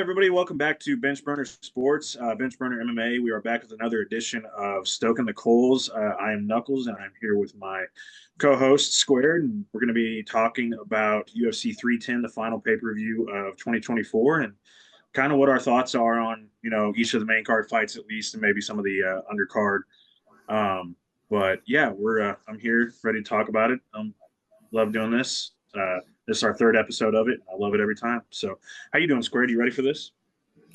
everybody? Welcome back to Bench Burner Sports, Bench Burner MMA. We are back with another edition of Stoking the Coals. I am Knuckles, and I'm here with my co-host Squared, and we're going to be talking about UFC 310, the final pay-per-view of 2024, and kind of what our thoughts are on each of the main card fights at least, and maybe some of the undercard. But yeah, I'm here ready to talk about it. Love doing this. This is our third episode of it. I love it every time. So how you doing, Squared? You ready for this?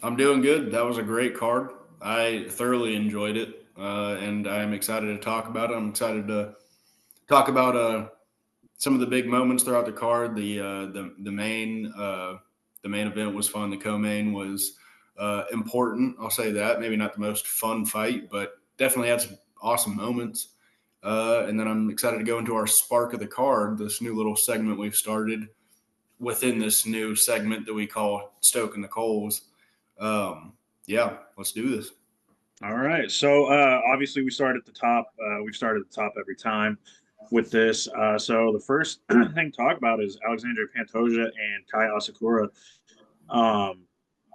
I'm doing good. That was a great card. I thoroughly enjoyed it, and I'm excited to talk about it. I'm excited to talk about some of the big moments throughout the card. The main event was fun. The co-main was important. I'll say that. Maybe not the most fun fight, but definitely had some awesome moments. And then I'm excited to go into our spark of the card, this new little segment we've started within this new segment that we call Stoking the Coals. Yeah, let's do this. All right. So obviously we start at the top. We've started at the top every time with this. So the first thing to talk about is Alexandre Pantoja and Kai Asakura.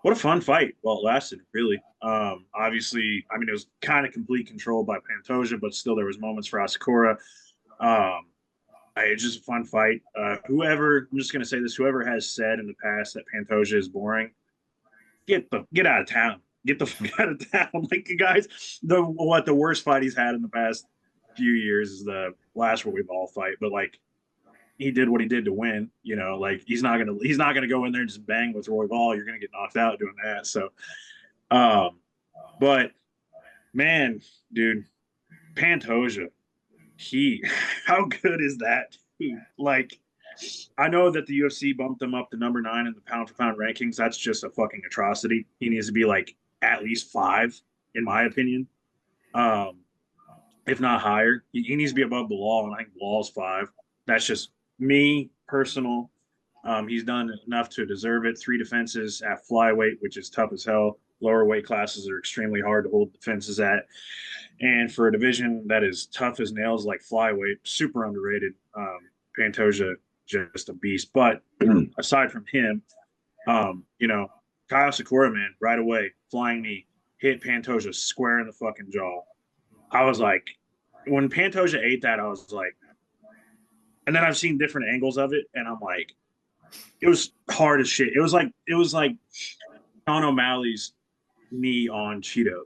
What a fun fight. Well, it lasted, really. Obviously, I mean, it was kind of complete control by Pantoja, but still there was moments for Asakura. It's just a fun fight. I'm just going to say this, whoever has said in the past that Pantoja is boring, get out of town. Get the fuck out of town. Like, you guys, the worst fight he's had in the past few years is the last Royval fight, but like, he did what he did to win, like he's not gonna go in there and just bang with Royval. You're gonna get knocked out doing that. So but man, dude, Pantoja, how good is that? Like, I know that the UFC bumped him up to number 9 in the pound for pound rankings. That's just a fucking atrocity. He needs to be like at least 5, in my opinion. If not higher. He needs to be above the law, and I think law's 5. That's just me, personal. He's done enough to deserve it. 3 defenses at flyweight, which is tough as hell. Lower weight classes are extremely hard to hold defenses at. And for a division that is tough as nails like flyweight, super underrated. Pantoja, just a beast. But aside from him, Kyle Sakura, man, right away, flying knee, hit Pantoja square in the fucking jaw. I was like, when Pantoja ate that, I was like, and then I've seen different angles of it, and I'm like, it was hard as shit. It was like Sean O'Malley's knee on Cheeto.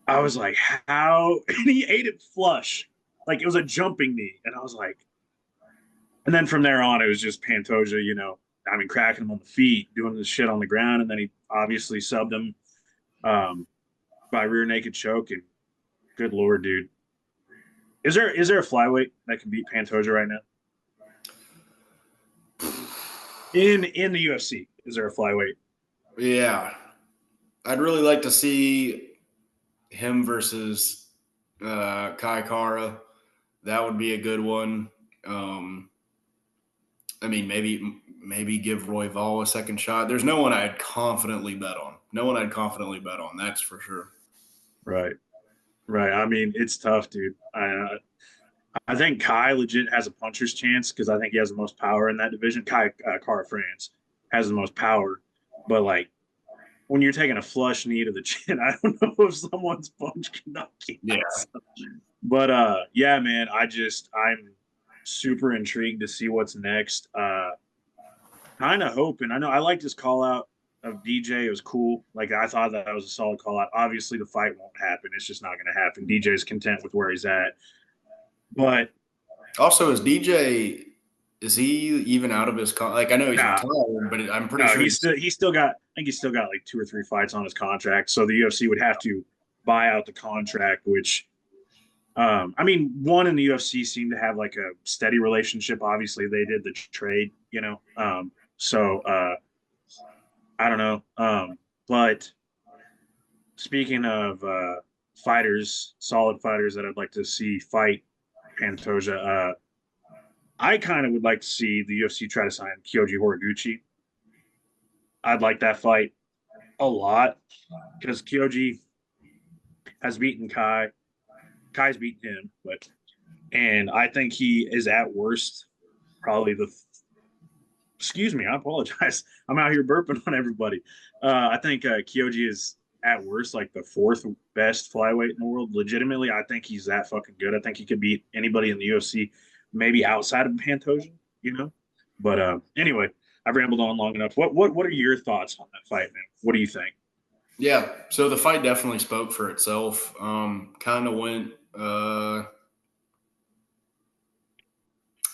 I was like, how? And he ate it flush. Like, it was a jumping knee. And I was like, and then from there on, it was just Pantoja, cracking him on the feet, doing this shit on the ground. And then he obviously subbed him by rear naked choke. And good Lord, dude. Is there a flyweight that can beat Pantoja right now? In the UFC, is there a flyweight? Yeah. I'd really like to see him versus Kai Kara. That would be a good one. Maybe give Royval a second shot. There's no one I'd confidently bet on. That's for sure. Right. I mean, it's tough, dude. I think Kai legit has a puncher's chance because I think he has the most power in that division. Kai Kara France has the most power, but like, when you're taking a flush knee to the chin, I don't know if someone's punch can knock you out. Yeah. But yeah, man, I'm super intrigued to see what's next. Kind of hoping. I know I liked his call out of DJ. It was cool. Like, I thought that was a solid call out. Obviously, the fight won't happen. It's just not going to happen. DJ's content with where he's at. But also, is he even out of his I know he's retired, but I'm pretty sure he's still got. I think he's still got like 2 or 3 fights on his contract. So the UFC would have to buy out the contract, which, one in the UFC seemed to have like a steady relationship. Obviously, they did the trade, So I don't know. But speaking of fighters, solid fighters that I'd like to see fight Pantoja, I kind of would like to see the UFC try to sign Kyoji Horiguchi. I'd like that fight a lot because Kyoji has beaten Kai. Kai's beaten him, and I think he is at worst probably the Excuse me, I apologize. I'm out here burping on everybody. I think Kyoji is at worst like the fourth best flyweight in the world. Legitimately, I think he's that fucking good. I think he could beat anybody in the UFC, maybe outside of Pantoja, you know. But anyway, I've rambled on long enough. What are your thoughts on that fight, man? What do you think? Yeah, so the fight definitely spoke for itself. Kind of went, well,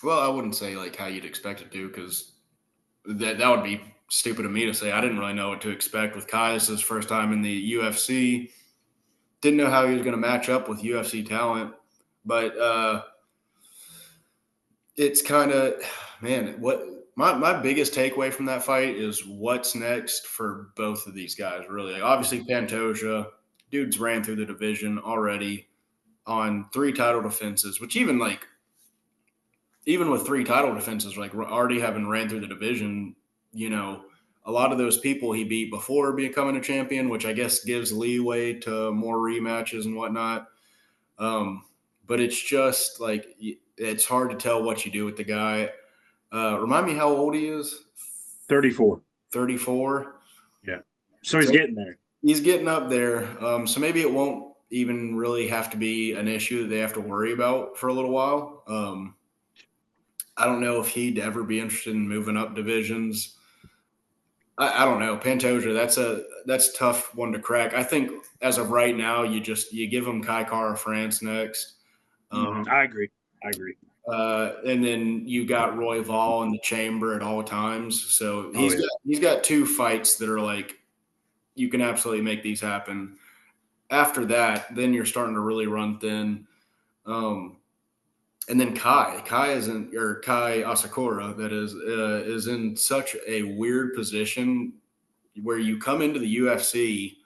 I wouldn't say like how you'd expect it to, because that would be stupid of me to say. I didn't really know what to expect with Kai. This is his first time in the UFC. Didn't know how he was going to match up with UFC talent, but it's kind of, man, what my biggest takeaway from that fight is what's next for both of these guys, really. Like, obviously, Pantoja, dude's ran through the division already on 3 title defenses, which even with 3 title defenses, like already having ran through the division, you know, a lot of those people he beat before becoming a champion, which I guess gives leeway to more rematches and whatnot. Um, but it's just like it's hard to tell what you do with the guy. Remind me how old he is. 34. 34. Yeah. So he's So getting there. he's getting up there. So maybe it won't even really have to be an issue that they have to worry about for a little while. I don't know if he'd ever be interested in moving up divisions. I don't know. Pantoja, that's a tough one to crack. I think as of right now, you give him Kai Kara France next. I agree. I agree. And then you got Roy Vol in the chamber at all times. So Oh yeah. he's got 2 fights that are like you can absolutely make these happen. After that, then you're starting to really run thin. And then Kai isn't, or Kai Asakura, that is in such a weird position where you come into the UFC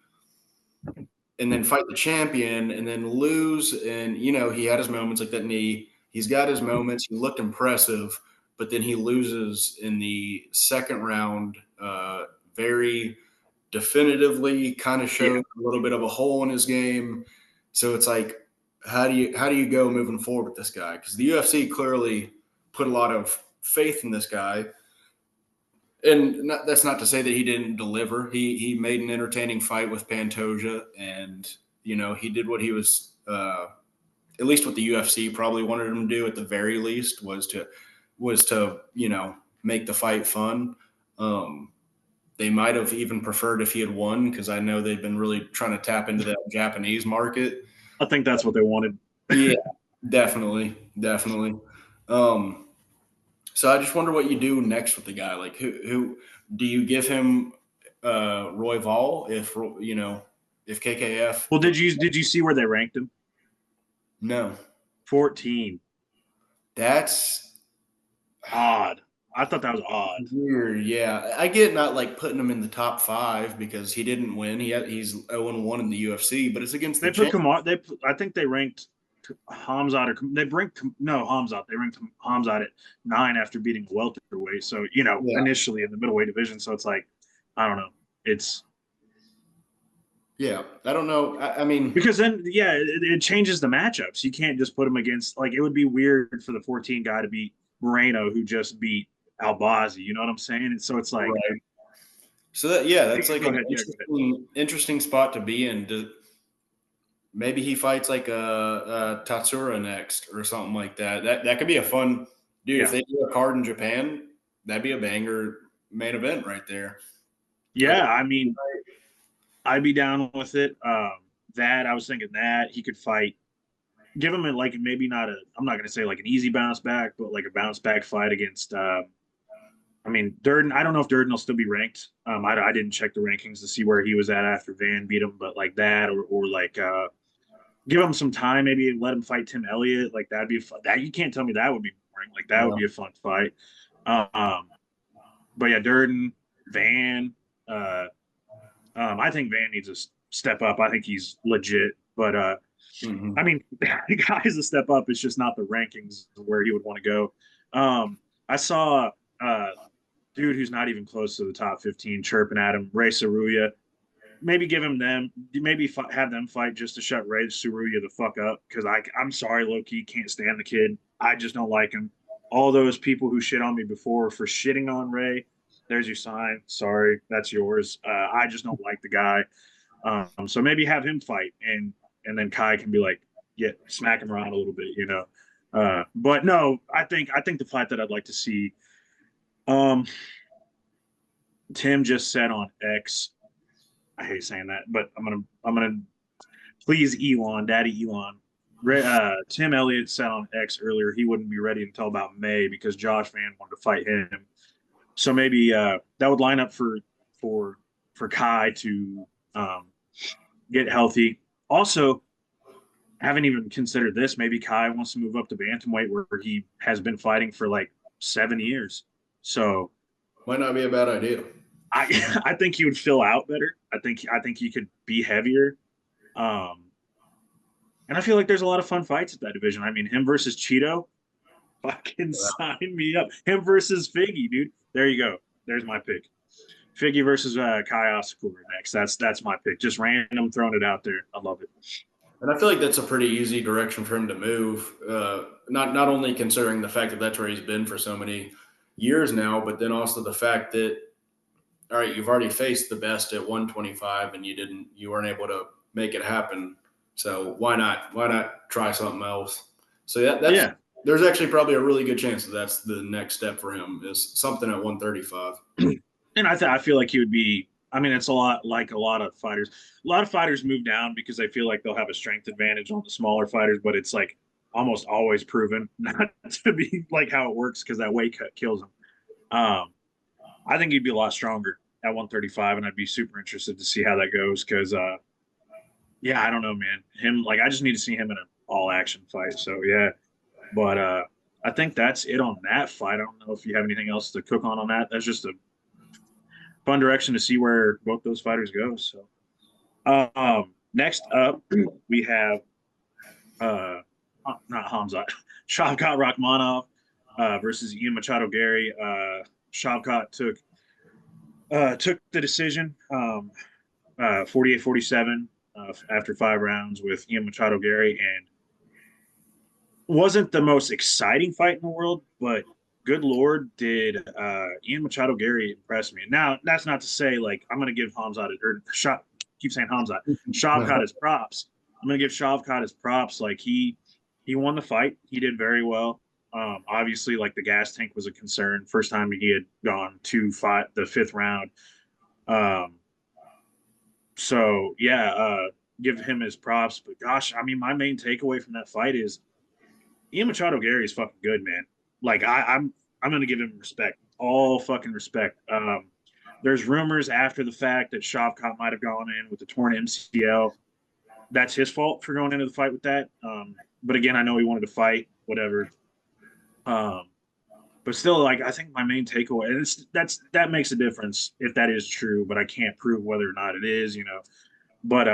and then fight the champion and then lose. And, you know, he had his moments like that knee. He's got his moments. He looked impressive, but then he loses in the second round very definitively, kind of Yeah. showed a little bit of a hole in his game. So it's like, how do you go moving forward with this guy? Because the UFC clearly put a lot of faith in this guy. And that's not to say that he didn't deliver. He made an entertaining fight with Pantoja, and you know he did what he was at least what the UFC probably wanted him to do at the very least was to you know make the fight fun. They might have even preferred if he had won, because I know they've been really trying to tap into that Japanese market. I think that's what they wanted. Yeah, definitely, definitely. Um, So I just wonder what you do next with the guy. Like, who do you give him Roy Vol if you know if KKF? Well, did you see where they ranked him? No, 14. that's Odd. I thought that was odd. weird. Yeah, I get not like putting him in the top 5 because he didn't win. He's 0-1 in the UFC, but it's against the They put champ. Kamar. I think they ranked Hamzat or they ranked no Hamzat. They ranked Hamzat at 9 after beating welterweight. So Yeah, initially in the middleweight division. So it's like I don't know. It's yeah. I don't know. I mean, because then it changes the matchups. You can't just put him against like it would be weird for the 14 guy to beat Moreno who just beat Albazi. You know what I'm saying? And so it's like right. So that's like go an ahead. Yeah, go ahead. interesting spot to be in. Maybe he fights like a Tatsura next or something like that. That could be a fun dude. If Yeah. they do a card in Japan, that'd be a banger main event right there. Yeah. I mean, I'd be down with it. That I was thinking that he could fight, give him a, like maybe not a. I'm not going to say like an easy bounce back, but like a bounce back fight against. I mean, Durden. I don't know if Durden will still be ranked. I didn't check the rankings to see where he was at after Van beat him, but like that, or like give him some time. Maybe let him fight Tim Elliott. Like that'd be fun. That you can't tell me that would be boring. Like that would Yeah. be a fun fight. But yeah, Durden, Van. Uh, I think Van needs to step up. I think he's legit, but I mean, the guy's a step up. It's just not the rankings where he would want to go. I saw dude who's not even close to the top 15 chirping at him, Ray Saruya. Maybe give him them. Maybe have them fight just to shut Ray Saruya the fuck up. Because I'm sorry, low key, can't stand the kid. I just don't like him. all those people who shit on me before for shitting on Ray, there's your sign. Sorry, that's yours. I just don't like the guy. So maybe have him fight, and then Kai can be like, yeah, smack him around a little bit, you know. But no, I think the fight that I'd like to see. Um, Tim just said on X. I hate saying that, but I'm gonna please Elon, Daddy Elon. Tim Elliott said on X earlier he wouldn't be ready until about May because Josh Van wanted to fight him. So maybe that would line up for for Kai to um, get healthy. Also, haven't even considered this. Maybe Kai wants to move up to bantamweight where he has been fighting for like 7 years. So Might not be a bad idea. I think he would fill out better. I think he could be heavier. Um, and I feel like there's a lot of fun fights at that division. I mean, him versus Cheeto, fucking sign me up. Him versus Figgy, dude. There you go. There's my pick. Figgy versus Kai Asakura next. That's my pick. Just random throwing it out there. I love it. And I feel like that's a pretty easy direction for him to move. Not only considering the fact that that's where he's been for so many years now, but then also the fact that, all right, you've already faced the best at 125 and you weren't able to make it happen. So why not try something else? So that's Yeah, there's actually probably a really good chance that that's the next step for him is something at 135. and I feel like he would be. I mean, it's a lot like a lot of fighters. A lot of fighters move down because they feel like they'll have a strength advantage on the smaller fighters, but it's like almost always proven not to be like how it works because that weight cut kills them. Um, I think he'd be a lot stronger at 135, and I'd be super interested to see how that goes because, yeah, I don't know, man. Him, like, I just need to see him in an all action fight. So, yeah, but I think that's it on that fight. I don't know if you have anything else to cook on that. That's just a fun direction to see where both those fighters go. So, next up, we have not Hamzat, Shavkat Rakhmonov versus Ian Machado Gary. Shavkat took the decision 48-47 after 5 rounds with Ian Machado Gary, and wasn't the most exciting fight in the world, but good Lord, did Ian Machado Gary impress me. Now, that's not to say, like, I'm going to give Hamzat, or keep saying Hamzat, Shavkat his props. I'm going to give Shavkat his props. Like, he won the fight. He did very well. Obviously, like, the gas tank was a concern. First time he had gone to fight the 5th round. So yeah, give him his props. But gosh, I mean, my main takeaway from that fight is Ian Machado Gary is fucking good, man. Like I'm gonna give him respect, all fucking respect. There's rumors after the fact that Shavkat might have gone in with the torn MCL. That's his fault for going into the fight with that. But again, I know he wanted to fight, whatever. Um, but still, like, I think my main takeaway, and that makes a difference if that is true, but I can't prove whether or not it is, you know. But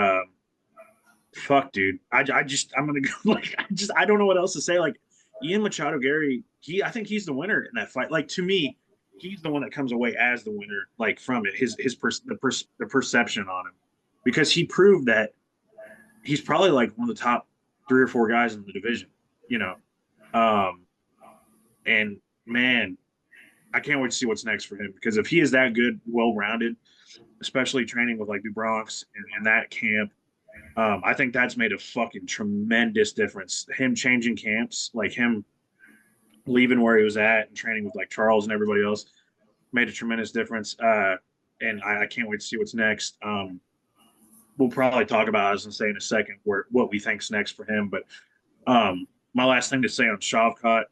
fuck, dude, I'm gonna go like I don't know what else to say. Like Ian Machado Gary, I think he's the winner in that fight. Like to me, he's the one that comes away as the winner, like from it. The perception on him, because he proved that he's probably like one of the top 3 or 4 guys in the division, you know. Um, and man, I can't wait to see what's next for him because if he is that good, well rounded, especially training with like the Bronx and that camp, I think that's made a fucking tremendous difference. Him changing camps, like him leaving where he was at and training with like Charles and everybody else, made a tremendous difference. And I can't wait to see what's next. We'll probably talk about, I was going to say in a second, what we think's next for him. But my last thing to say on Shavkat,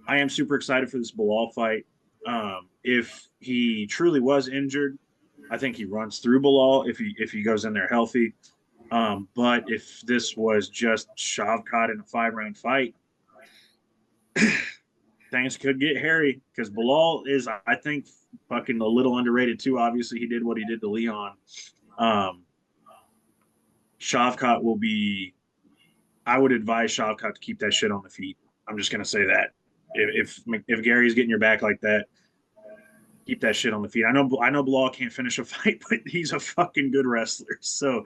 I am super excited for this Bilal fight. If he truly was injured, I think he runs through Bilal if he goes in there healthy. But if this was just Shavkat in a 5-round fight, things could get hairy because Bilal is, I think, fucking a little underrated too. Obviously, he did what he did to Leon. Shavkat will be. I would advise Shavkat to keep that shit on the feet. I'm just gonna say that. If Gary's getting your back like that, keep that shit on the feet. I know Bilal can't finish a fight, but he's a fucking good wrestler. So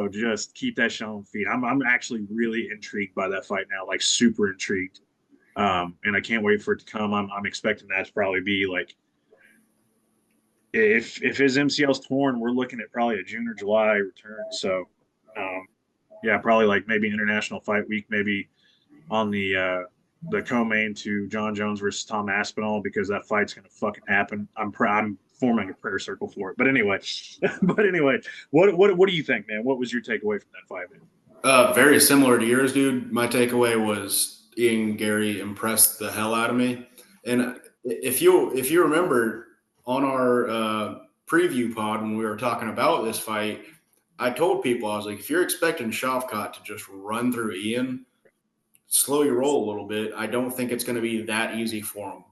just keep that shit on the feet. I'm actually really intrigued by that fight now, like super intrigued. And I can't wait for it to come. I'm expecting that to probably be like if his MCL's torn, we're looking at probably a June or July return. So, um, yeah, probably like maybe International Fight Week, maybe on the co-main to John Jones versus Tom Aspinall because that fight's gonna fucking happen. I'm forming a prayer circle for it. But anyway, what do you think, man? What was your takeaway from that fight, man? Very similar to yours, dude. My takeaway was Ian Gary impressed the hell out of me. And if you remember on our preview pod when we were talking about this fight, I told people I was like, if you're expecting Shavkat to just run through Ian, slow your roll a little bit. I don't think it's going to be that easy for him.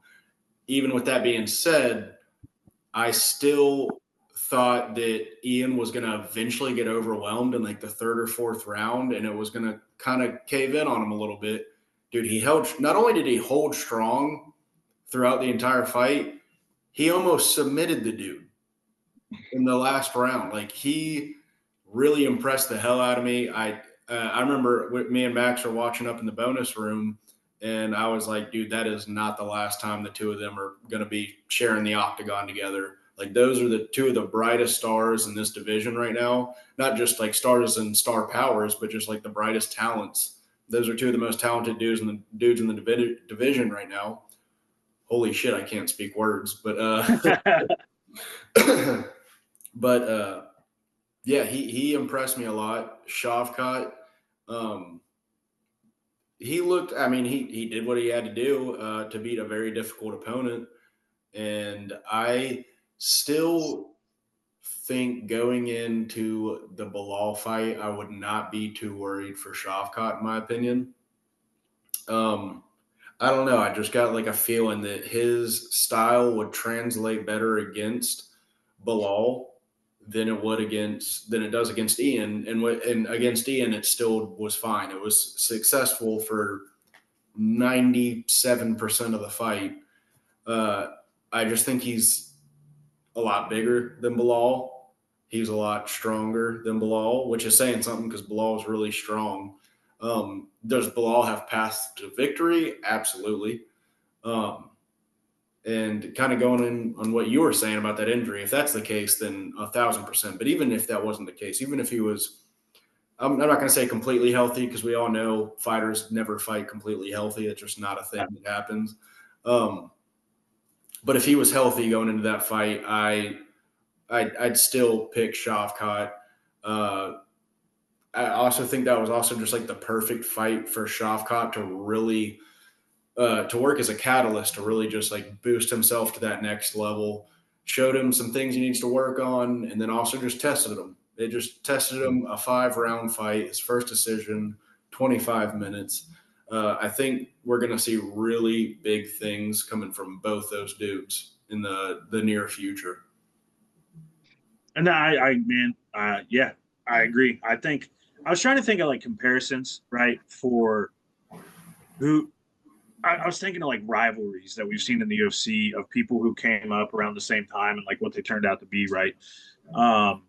Even with that being said, I still thought that Ian was going to eventually get overwhelmed in like the third or fourth round, and it was going to kind of cave in on him a little bit. Dude, he held. Not only did he hold strong throughout the entire fight, he almost submitted the dude in the last round. Like he really impressed the hell out of me. I remember me and Max were watching up in the bonus room, and I was like, dude, that is not the last time the two of them are going to be sharing the octagon together. Like those are the two of the brightest stars in this division right now. Not just like stars and star powers, but just like the brightest talents. Those are two of the most talented dudes in the division right now. Holy shit, I can't speak words, but but yeah, he impressed me a lot. Shavkat, um, he looked. I mean, he did what he had to do to beat a very difficult opponent, and I still think going into the Bilal fight, I would not be too worried for Shavkat, in my opinion. Um, I don't know. I just got like a feeling that his style would translate better against Bilal than it does against Ian. And against Ian, it still was fine. It was successful for 97% of the fight. Uh, I just think he's a lot bigger than Bilal. He's a lot stronger than Bilal, which is saying something because Bilal is really strong. Does Bilal have paths to victory? Absolutely. Um, and kind of going in on what you were saying about that injury, if that's the case, then 1,000%. But even if that wasn't the case, even if he was, I'm not going to say completely healthy because we all know fighters never fight completely healthy. It's just not a thing that happens. Um, but if he was healthy going into that fight, I'd still pick Shavkat. Uh, I also think that was also just like the perfect fight for Shavkat to really to work as a catalyst to really just like boost himself to that next level. Showed him some things he needs to work on, and then also just tested him. They just tested him a 5-round fight, his first decision, 25 minutes. I think we're going to see really big things coming from both those dudes in the near future. And man, yeah, I agree. I think I was trying to think of like comparisons, right? For who I was thinking of like rivalries that we've seen in the UFC of people who came up around the same time and like what they turned out to be, right? Um,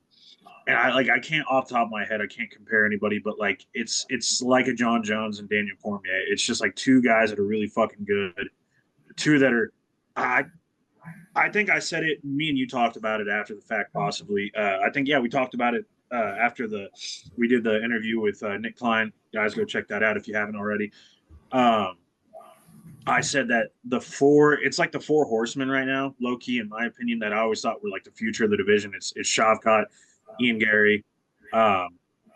and I can't off the top of my head, I can't compare anybody, but like it's like a John Jones and Daniel Cormier. It's just like two guys that are really fucking good, two that are. I I think I said it. Me and you talked about it after the fact, possibly. I think we talked about it after we did the interview with Nick Klein. Guys, go check that out if you haven't already. Um, I said that it's like the four horsemen right now, low key, in my opinion, that I always thought were like the future of the division. It's Shavkat, Ian Gary, um,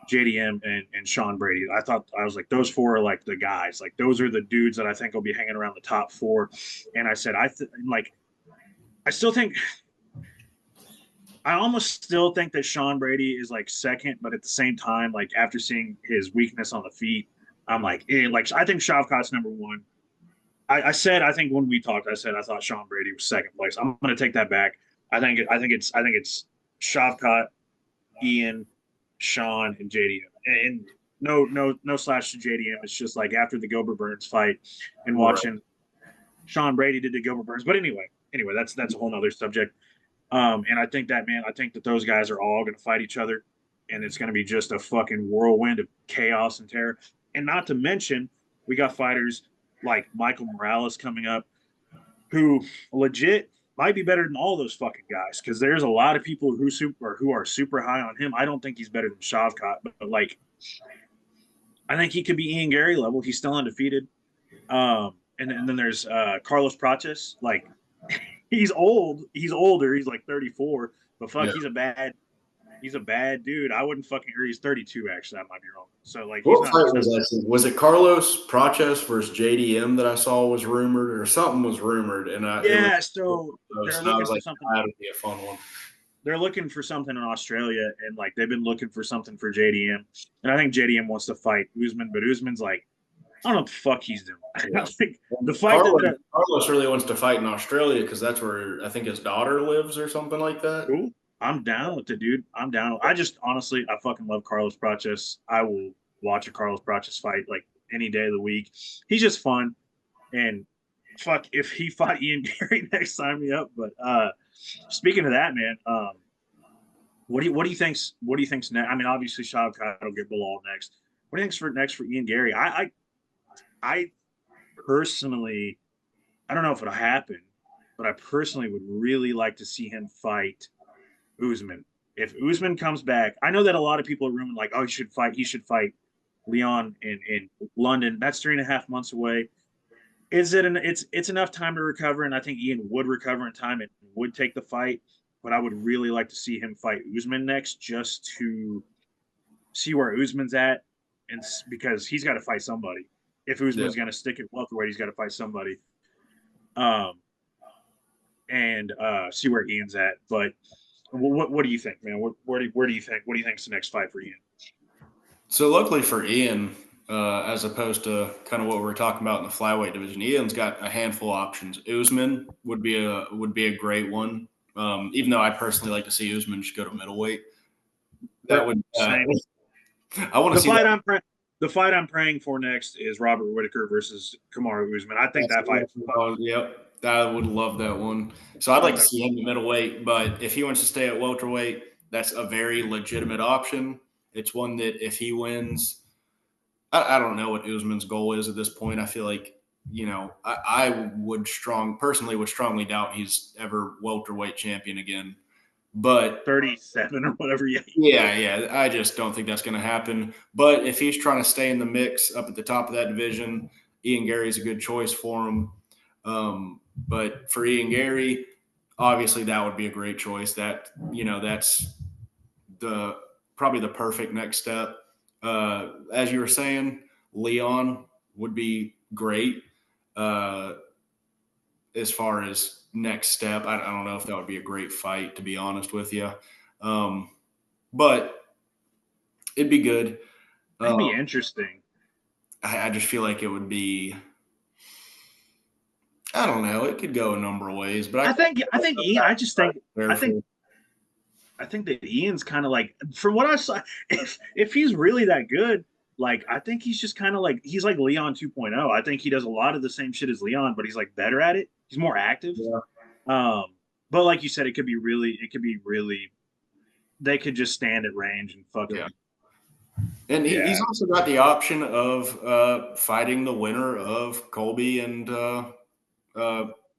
JDM, and Sean Brady. I was like, those four are like the guys. Like those are the dudes that I think will be hanging around the top four. And I said, I still think I almost still think that Sean Brady is like second, but at the same time, like after seeing his weakness on the feet, I'm like, like I think Shavkat's number one. I said I think when we talked, I said I thought Sean Brady was second place. I'm going to take that back. I think it's Shavkat, Ian, Sean, and JDM. And no slash to JDM. It's just like after the Gilbert Burns fight and watching Sean Brady did the Gilbert Burns. But anyway, that's a whole nother subject. And I think that man, I think that those guys are all going to fight each other, and it's going to be just a fucking whirlwind of chaos and terror. And not to mention, we got fighters like Michael Morales coming up, who legit might be better than all those fucking guys because there's a lot of people who are super high on him. I don't think he's better than Shavkat, but like I think he could be Ian Gary level. He's still undefeated. And then there's Carlos Prates. Like he's old. He's older. He's like 34. But fuck, Yeah. he's a bad dude. I wouldn't fucking. Or he's 32 actually. I might be wrong. So like he's What not fight much. was that? Was it Carlos Prates versus JDM that I saw was rumored, or something was rumored, and it was Yeah. So close, they're and I looking was for like, something. that would be a fun one. They're looking for something in Australia, and like they've been looking for something for JDM. And I think JDM wants to fight Usman, but Usman's like, I don't know what the fuck he's doing. I Yeah. think the And fight that Carlos really wants to fight in Australia because that's where I think his daughter lives or something like that. cool. I'm down with it, dude. I'm down. I just honestly, I fucking love Carlos Prates. I will watch a Carlos Prates fight like any day of the week. He's just fun, and fuck, if he fought Ian Gary next, sign me up. But speaking of that, man, what do you think's next? I mean, obviously, Shavkat will get Bilal next. What do you think's for next for Ian Gary? I personally, I don't know if it'll happen, but I personally would really like to see him fight Usman. If Usman comes back, I know that a lot of people are rumoring like, oh, he should fight Leon in London. That's 3.5 months away. Is it it's enough time to recover, and I think Ian would recover in time and would take the fight. But I would really like to see him fight Usman next, just to see where Usman's at, and because he's got to fight somebody. If Yeah. Usman's going to stick at welterweight, he's got to fight somebody. Um, and see where Ian's at. But what do you think, man? Where do you think? What do you think's the next fight for Ian? So luckily for Ian, as opposed to kind of what we were talking about in the flyweight division, Ian's got a handful of options. Usman would be a great one. Even though I personally like to see Usman just go to middleweight. That would Same. I want to The see fight that. the fight I'm praying for next is Robert Whitaker versus Kamaru Usman. I think that fight. Yep. I would love that one. So I'd like to That's see him at middleweight, but if he wants to stay at welterweight, that's a very legitimate option. It's one that if he wins, I don't know what Usman's goal is at this point. I feel like, I personally would strongly doubt he's ever welterweight champion again. But 37 or whatever. Yeah. yeah, I just don't think that's going to happen. But if he's trying to stay in the mix up at the top of that division, Ian Gary's a good choice for him. But for Ian Gary, obviously that would be a great choice. That's probably the perfect next step. As you were saying, Leon would be great as far as next step. I don't know if that would be a great fight, to be honest with you. But it'd be good. That'd be interesting. I just feel like it would be. I don't know. It could go a number of ways, but I think Ian. I think that Ian's kind of like, from what I saw, if he's really that good, like I think he's just kind of like he's like Leon 2.0. I think he does a lot of the same shit as Leon, but he's like better at it. He's more active. Yeah. But like you said, it could be really. They could just stand at range and fuck him. And he's also got the option of fighting the winner of Colby and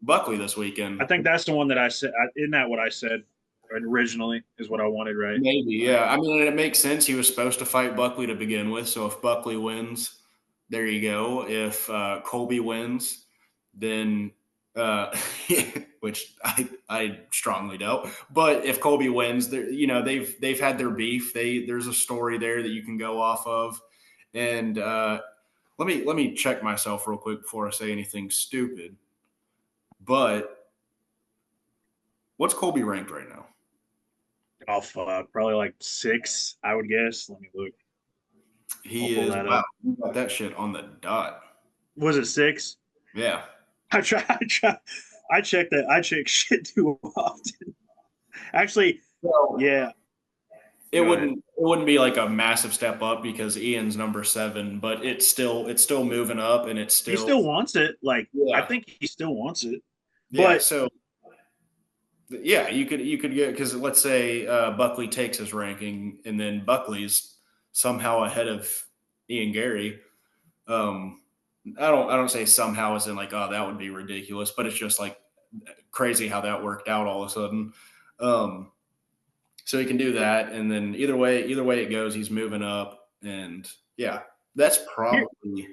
Buckley this weekend. I think that's the one that I said. Isn't that what I said originally? Is what I wanted, right? Maybe, yeah. I mean, it makes sense. He was supposed to fight Buckley to begin with. So if Buckley wins, there you go. If Colby wins, then which I strongly doubt. But if Colby wins, they've had their beef. There's a story there that you can go off of. And let me check myself real quick before I say anything stupid. But what's Colby ranked right now? Oh fuck, probably like 6, I would guess. Let me look. He is. Wow, you got that shit on the dot. Was it 6? Yeah. I check that. I check shit too often. Actually, yeah. It wouldn't be like a massive step up because Ian's number 7, but it's still moving up, and he still wants it. Like I think he still wants it. Yeah. But So yeah, you could get, because let's say Buckley takes his ranking, and then Buckley's somehow ahead of Ian Gary. I don't say somehow as in like, oh, that would be ridiculous, but it's just like crazy how that worked out all of a sudden. Um, so he can do that, and then either way it goes, he's moving up, and yeah, that's Here, probably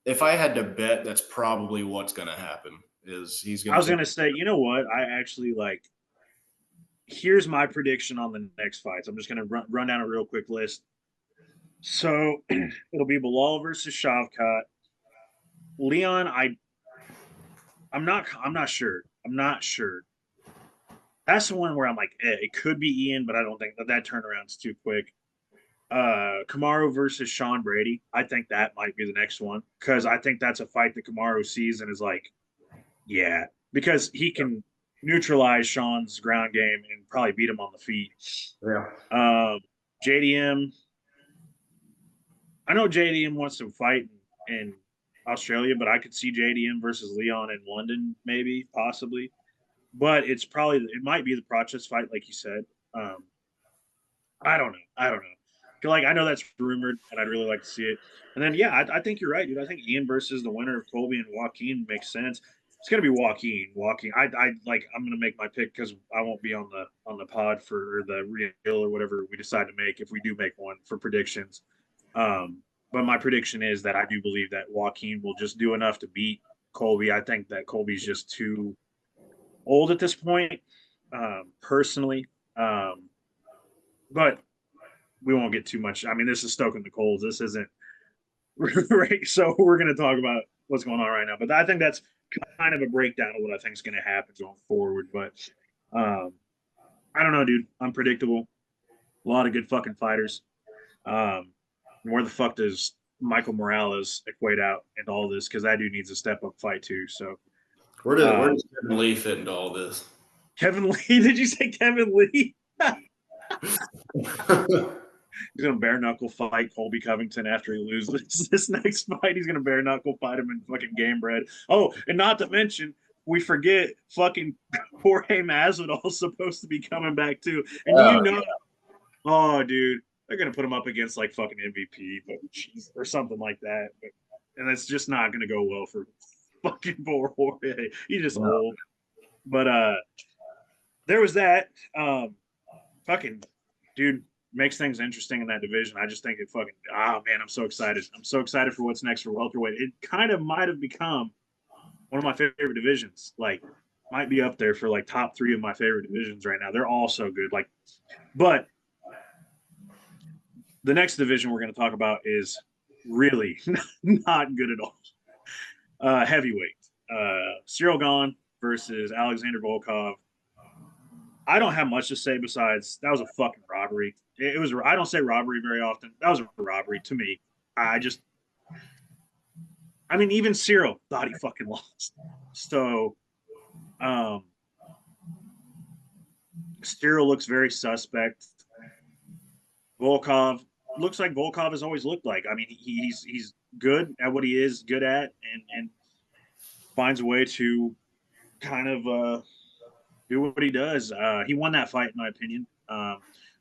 if I had to bet, that's probably what's going to happen. Is he's I going was to take? gonna say, you know what? I actually like. Here's my prediction on the next fights. I'm just gonna run down a real quick list. So it'll be Bilal versus Shavkat. Leon, I'm not sure. I'm not sure. That's the one where I'm like, it could be Ian, but I don't think that turnaround's too quick. Kamaru versus Sean Brady. I think that might be the next one because I think that's a fight that Kamaru sees and is like, yeah, because he can neutralize Sean's ground game and probably beat him on the feet. Yeah. Um, JDM. I know JDM wants to fight in Australia, but I could see JDM versus Leon in London, maybe, possibly. But it might be the Prochus fight, like you said. Um, I don't know. I don't know. Like I know that's rumored, and I'd really like to see it. And then yeah, I think you're right, dude. I think Ian versus the winner of Colby and Joaquin makes sense. It's gonna be Joaquin. Joaquin. I like. I'm gonna make my pick because I won't be on the pod for the reel or whatever we decide to make if we do make one for predictions. But my prediction is that I do believe that Joaquin will just do enough to beat Colby. I think that Colby's just too old at this point, personally. Um, but we won't get too much. I mean, this is Stoking the Coals. This isn't right. So we're going to talk about what's going on right now. But I think that's kind of a breakdown of what I think is going to happen going forward. But um, I don't know, dude. Unpredictable. A lot of good fucking fighters. Where the fuck does Michael Morales equate out into all this? Because that dude needs a step up fight too. So Where um, does Kevin Lee fit into all this? Kevin Lee, did you say Kevin Lee? He's gonna bare knuckle fight Colby Covington after he loses this next fight. He's gonna bare knuckle fight him in fucking game bread. Oh, and not to mention, we forget fucking Jorge Masvidal's supposed to be coming back too. And Oh, you know, oh dude, they're gonna put him up against like fucking MVP, but or something like that. But, and it's just not gonna go well for fucking poor Jorge. He's just no. old. But there was that. Fucking dude makes things interesting in that division. I just think it fucking man, I'm so excited. I'm so excited for what's next for welterweight. It kind of might have become one of my favorite divisions. Like might be up there for like top 3 of my favorite divisions right now. They're all so good. Like, but the next division we're going to talk about is really not good at all. Heavyweight. Cyril Gahn versus Alexander Volkov. I don't have much to say besides that was a fucking robbery. It was. I don't say robbery very often. That was a robbery to me. I just. I mean, even Cyril thought he fucking lost. So, um, Cyril looks very suspect. Volkov looks like Volkov has always looked like. I mean, he's good at what he is good at, and finds a way to kind of do what he does. He won that fight, in my opinion.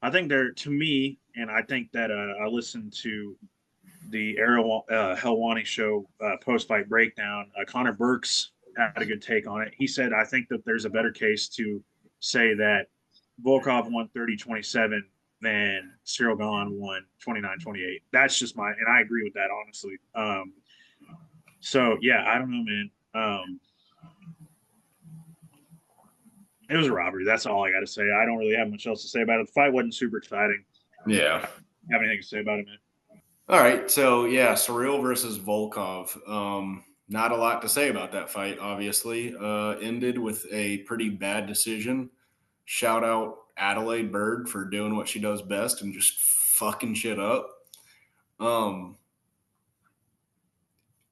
I think there, to me, and I think that I listened to the Ariel Helwani show post fight breakdown. Connor Burks had a good take on it. He said, I think that there's a better case to say that Volkov won 30-27 than Cyril Gahn won 29-28. That's just and I agree with that, honestly. So, yeah, I don't know, man. It was a robbery. That's all I got to say. I don't really have much else to say about it. The fight wasn't super exciting. Yeah. Have anything to say about it, man? All right. So yeah, Surreal versus Volkov. Not a lot to say about that fight. Obviously, ended with a pretty bad decision. Shout out Adelaide Bird for doing what she does best and just fucking shit up. Um,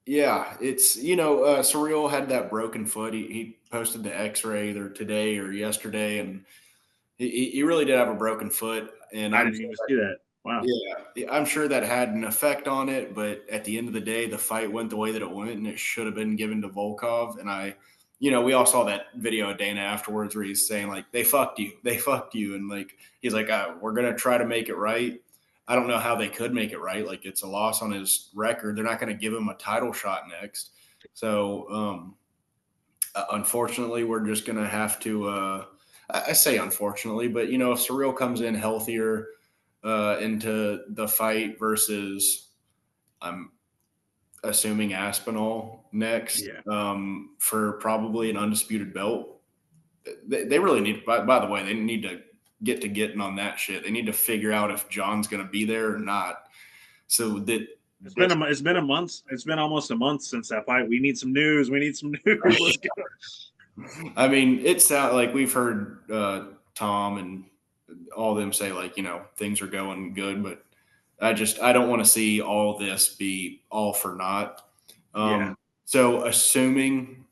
yeah, it's Surreal had that broken foot. He posted the X-ray either today or yesterday, and he really did have a broken foot. And I didn't even see that. Wow. yeah, I'm sure that had an effect on it, but at the end of the day, the fight went the way that it went, and it should have been given to Volkov. And we all saw that video of Dana afterwards where he's saying like, they fucked you, and like he's like, we're gonna try to make it right. I don't know how they could make it right. Like, it's a loss on his record. They're not going to give him a title shot next. So, unfortunately, we're just going to have to. I say unfortunately, but if Surreal comes in healthier into the fight versus, I'm assuming Aspinall next, Yeah. for probably an undisputed belt. They really need. By the way, they need to getting on that shit. They need to figure out if John's going to be there or not. So that It's been a month. It's been almost a month since that fight. We need some news. We need some news. Let's go. I mean, it sounds like we've heard Tom and all them say like things are going good, but I don't want to see all this be all for naught. Yeah. So assuming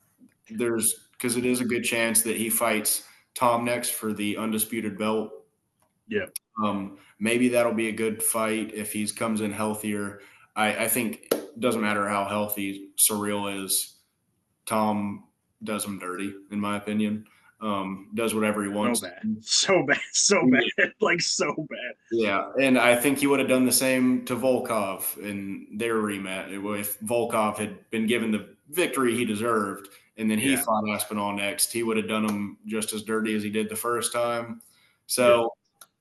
because it is a good chance that he fights Tom next for the undisputed belt. Yeah. Maybe that'll be a good fight if he comes in healthier. I think it doesn't matter how healthy Surreal is. Tom does him dirty, in my opinion. Does whatever he wants. So bad, like so bad. Yeah, and I think he would have done the same to Volkov in their rematch if Volkov had been given the victory he deserved, and then he fought Aspinall next. He would have done him just as dirty as he did the first time. So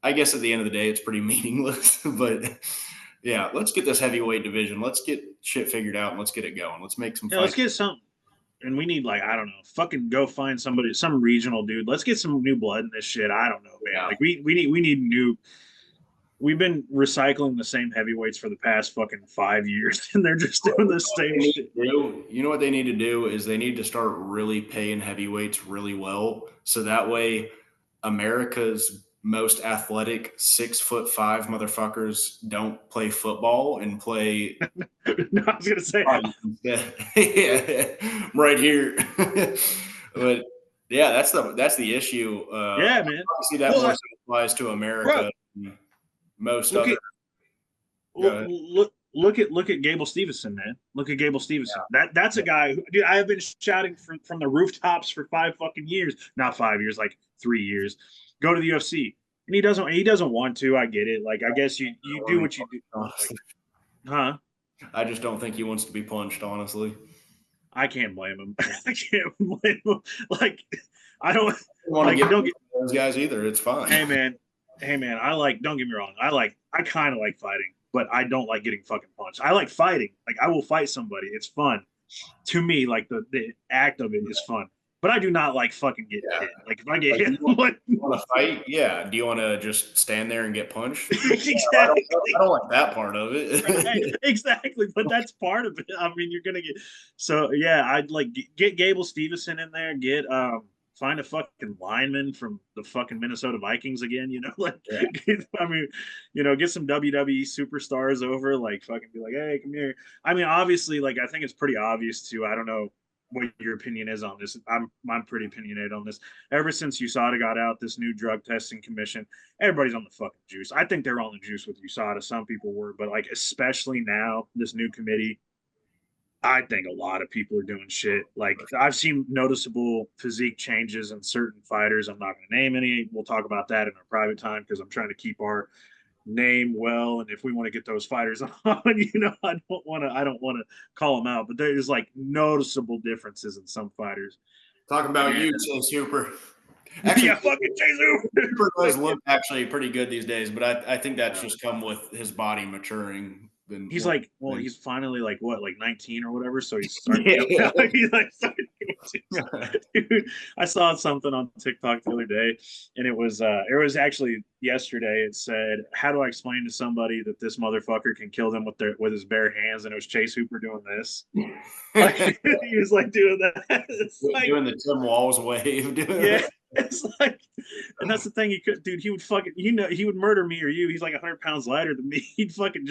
I guess at the end of the day, it's pretty meaningless. But yeah, let's get this heavyweight division. Let's get shit figured out and let's get it going. Let's make some fights. Let's get some. And we need I don't know, fucking go find somebody, some regional dude. Let's get some new blood in this shit. I don't know, man. Yeah. Like we need new. We've been recycling the same heavyweights for the past fucking 5 years, and they're just doing the same shit. You know what they need to do is they need to start really paying heavyweights really well, so that way America's most athletic 6'5" motherfuckers don't play football and play. No, I was gonna say, yeah, right here. But yeah, that's the issue. yeah, man. I see that more so applies to America. Than most look other. look at Gable Stevenson, man. Look at Gable Stevenson. That's a guy who, dude, I have been shouting from the rooftops for 5 fucking years. Not 5 years, like 3 years. Go to the UFC. And he doesn't want to. I get it. Like, I guess you do what you do. Honestly. Huh? I just don't think he wants to be punched, honestly. I can't blame him. I can't blame him. Like, I don't want to get those guys either. It's fine. Hey man, don't get me wrong. I kind of like fighting, but I don't like getting fucking punched. I like fighting. Like, I will fight somebody. It's fun. To me, like the act of it is fun. But I do not like fucking getting hit. Like, if I get hit, you want to fight? Yeah. Do you want to just stand there and get punched? Exactly. I don't like that part of it. Exactly, but that's part of it. I mean, you're gonna get. So yeah, I'd like get Gable Stevenson in there. Get find a fucking lineman from the fucking Minnesota Vikings again. I mean, get some WWE superstars over. Like, fucking be like, hey, come here. I mean, obviously, like, I think it's pretty obvious too. I don't know what your opinion is on this. I'm pretty opinionated on this. Ever since USADA got out, this new drug testing commission, everybody's on the fucking juice. I think they're on the juice with USADA. Some people were, but like, especially now, this new committee, I think a lot of people are doing shit. Like, I've seen noticeable physique changes in certain fighters. I'm not going to name any. We'll talk about that in our private time because I'm trying to keep our name well, and if we want to get those fighters on, I don't want to call them out, but there's like noticeable differences in some fighters. Talking about you, Chase Hooper. Actually, fucking Chase Hooper does look actually pretty good these days, but I think that's just come with his body maturing. He's like, well, he's finally like 19 or whatever, so he's starting to he's like starting to Dude, I saw something on TikTok the other day, and it was actually yesterday. It said, how do I explain to somebody that this motherfucker can kill them with his bare hands? And it was Chase Hooper doing this. Like, he was like doing that. Doing the Tim Walls wave. Yeah. It's like, and that's the thing. He would fucking, he would murder me or you. He's like 100 pounds lighter than me. He'd fucking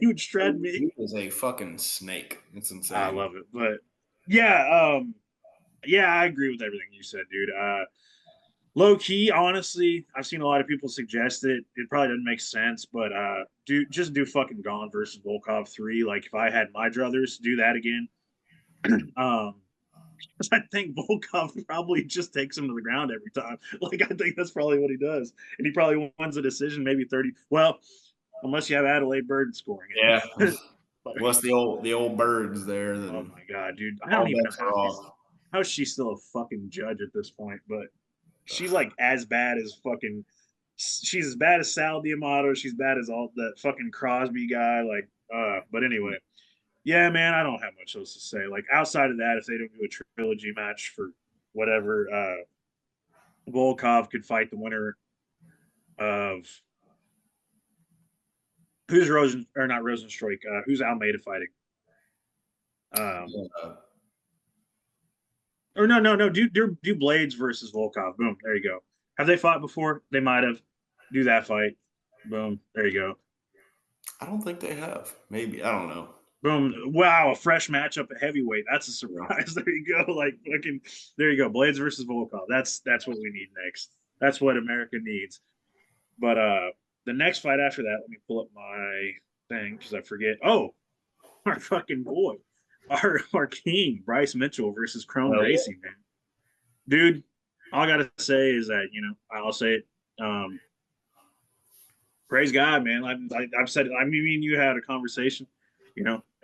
he would shred me. He is a fucking snake. It's insane. I love it. But yeah, I agree with everything you said, dude. Low key, honestly, I've seen a lot of people suggest it. It probably doesn't make sense, but just do fucking Gone versus Volkov 3. Like, if I had my druthers, do that again. Because I think Volkov probably just takes him to the ground every time. Like, I think that's probably what he does. And he probably wins a decision, maybe 30. Well, unless you have Adelaide Bird scoring Yeah. it. Unless the old birds there, Oh then my god, dude! I don't all even know bets are off. how is she still a fucking judge at this point. But she's like as bad as fucking. She's as bad as Sal Diamato. She's bad as all that fucking Crosby guy. Like, but anyway, yeah, man, I don't have much else to say. Like outside of that, if they don't do a trilogy match for whatever, Volkov could fight the winner of who's Rosen or not Rosenstruik, who's Almeida fighting? Yeah. Or no. Do Blades versus Volkov. Boom, there you go. Have they fought before? They might have. Do that fight. Boom, there you go. I don't think they have. Maybe. I don't know. Boom. Wow, a fresh matchup at heavyweight. That's a Yeah. surprise. There you go. Like fucking there you go. Blades versus Volkov. That's what we need next. That's what America needs. But the next fight after that, let me pull up my thing because I forget. Oh, our fucking boy. Our king, Bryce Mitchell versus Crone Well, yeah. Racing, man. Dude, all I gotta say is that, I'll say it. Praise God, man. I've said it. I mean, me and you had a conversation.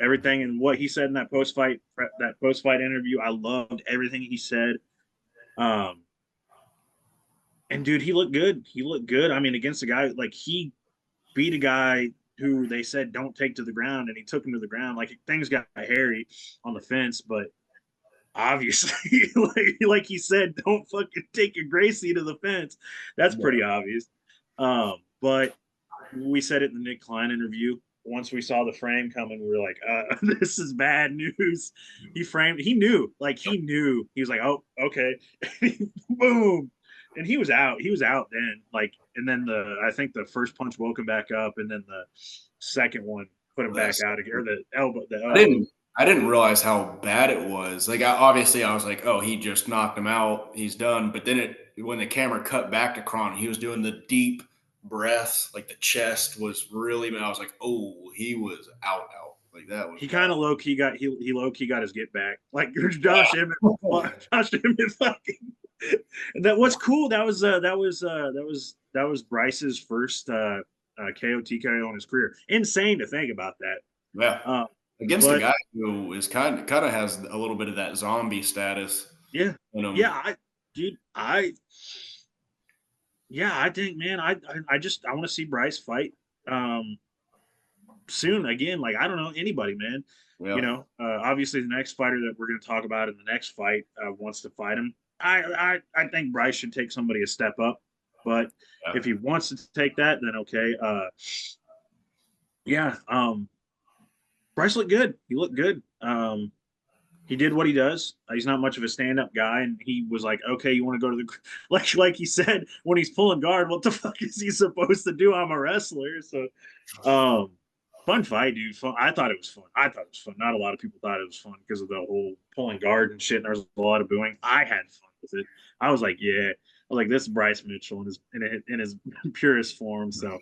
Everything and what he said in that post fight interview. I loved everything he said. Um, and dude, he looked good. He looked good. I mean, against a guy like he beat a guy who they said don't take to the ground, and he took him to the ground. Like things got hairy on the fence, but obviously, like he said, don't fucking take your Gracie to the fence. That's pretty obvious. But we said it in the Nick Klein interview. Once we saw the frame coming, we were like, this is bad news. He knew, he was like, oh, okay. Boom. And he was out. He was out then. And then I think the first punch woke him back up, and then the second one put him back out again, or the elbow. I didn't realize how bad it was. Like, obviously, I was like, "Oh, he just knocked him out. He's done." But then when the camera cut back to Kron, he was doing the deep breaths, like the chest was really. I was like, "Oh, he was out. Like that was." He bad. kind of low key got he low key got his get back. Like Josh Emmett, fucking. And that what's cool. That was Bryce's first KO TKO in his career. Insane to think about that. Yeah, against a But guy who is kind of has a little bit of that zombie status. yeah, In him. yeah, dude, I think, man, I want to see Bryce fight soon again. Like I don't know anybody, man. Yeah. Obviously the next fighter that we're going to talk about in the next fight wants to fight him. I think Bryce should take somebody a step up, but Yeah. if he wants to take that, then okay. Yeah. Bryce looked good. He looked good. He did what he does. He's not much of a stand-up guy, and he was like, "Okay, you want to go to the like he said when he's pulling guard. What the fuck is he supposed to do? I'm a wrestler." So, fun fight, dude. Fun. I thought it was fun. Not a lot of people thought it was fun because of the whole pulling guard and shit. And there was a lot of booing. I had fun with it. I was like, yeah. I was like, this is Bryce Mitchell in his purest form. So,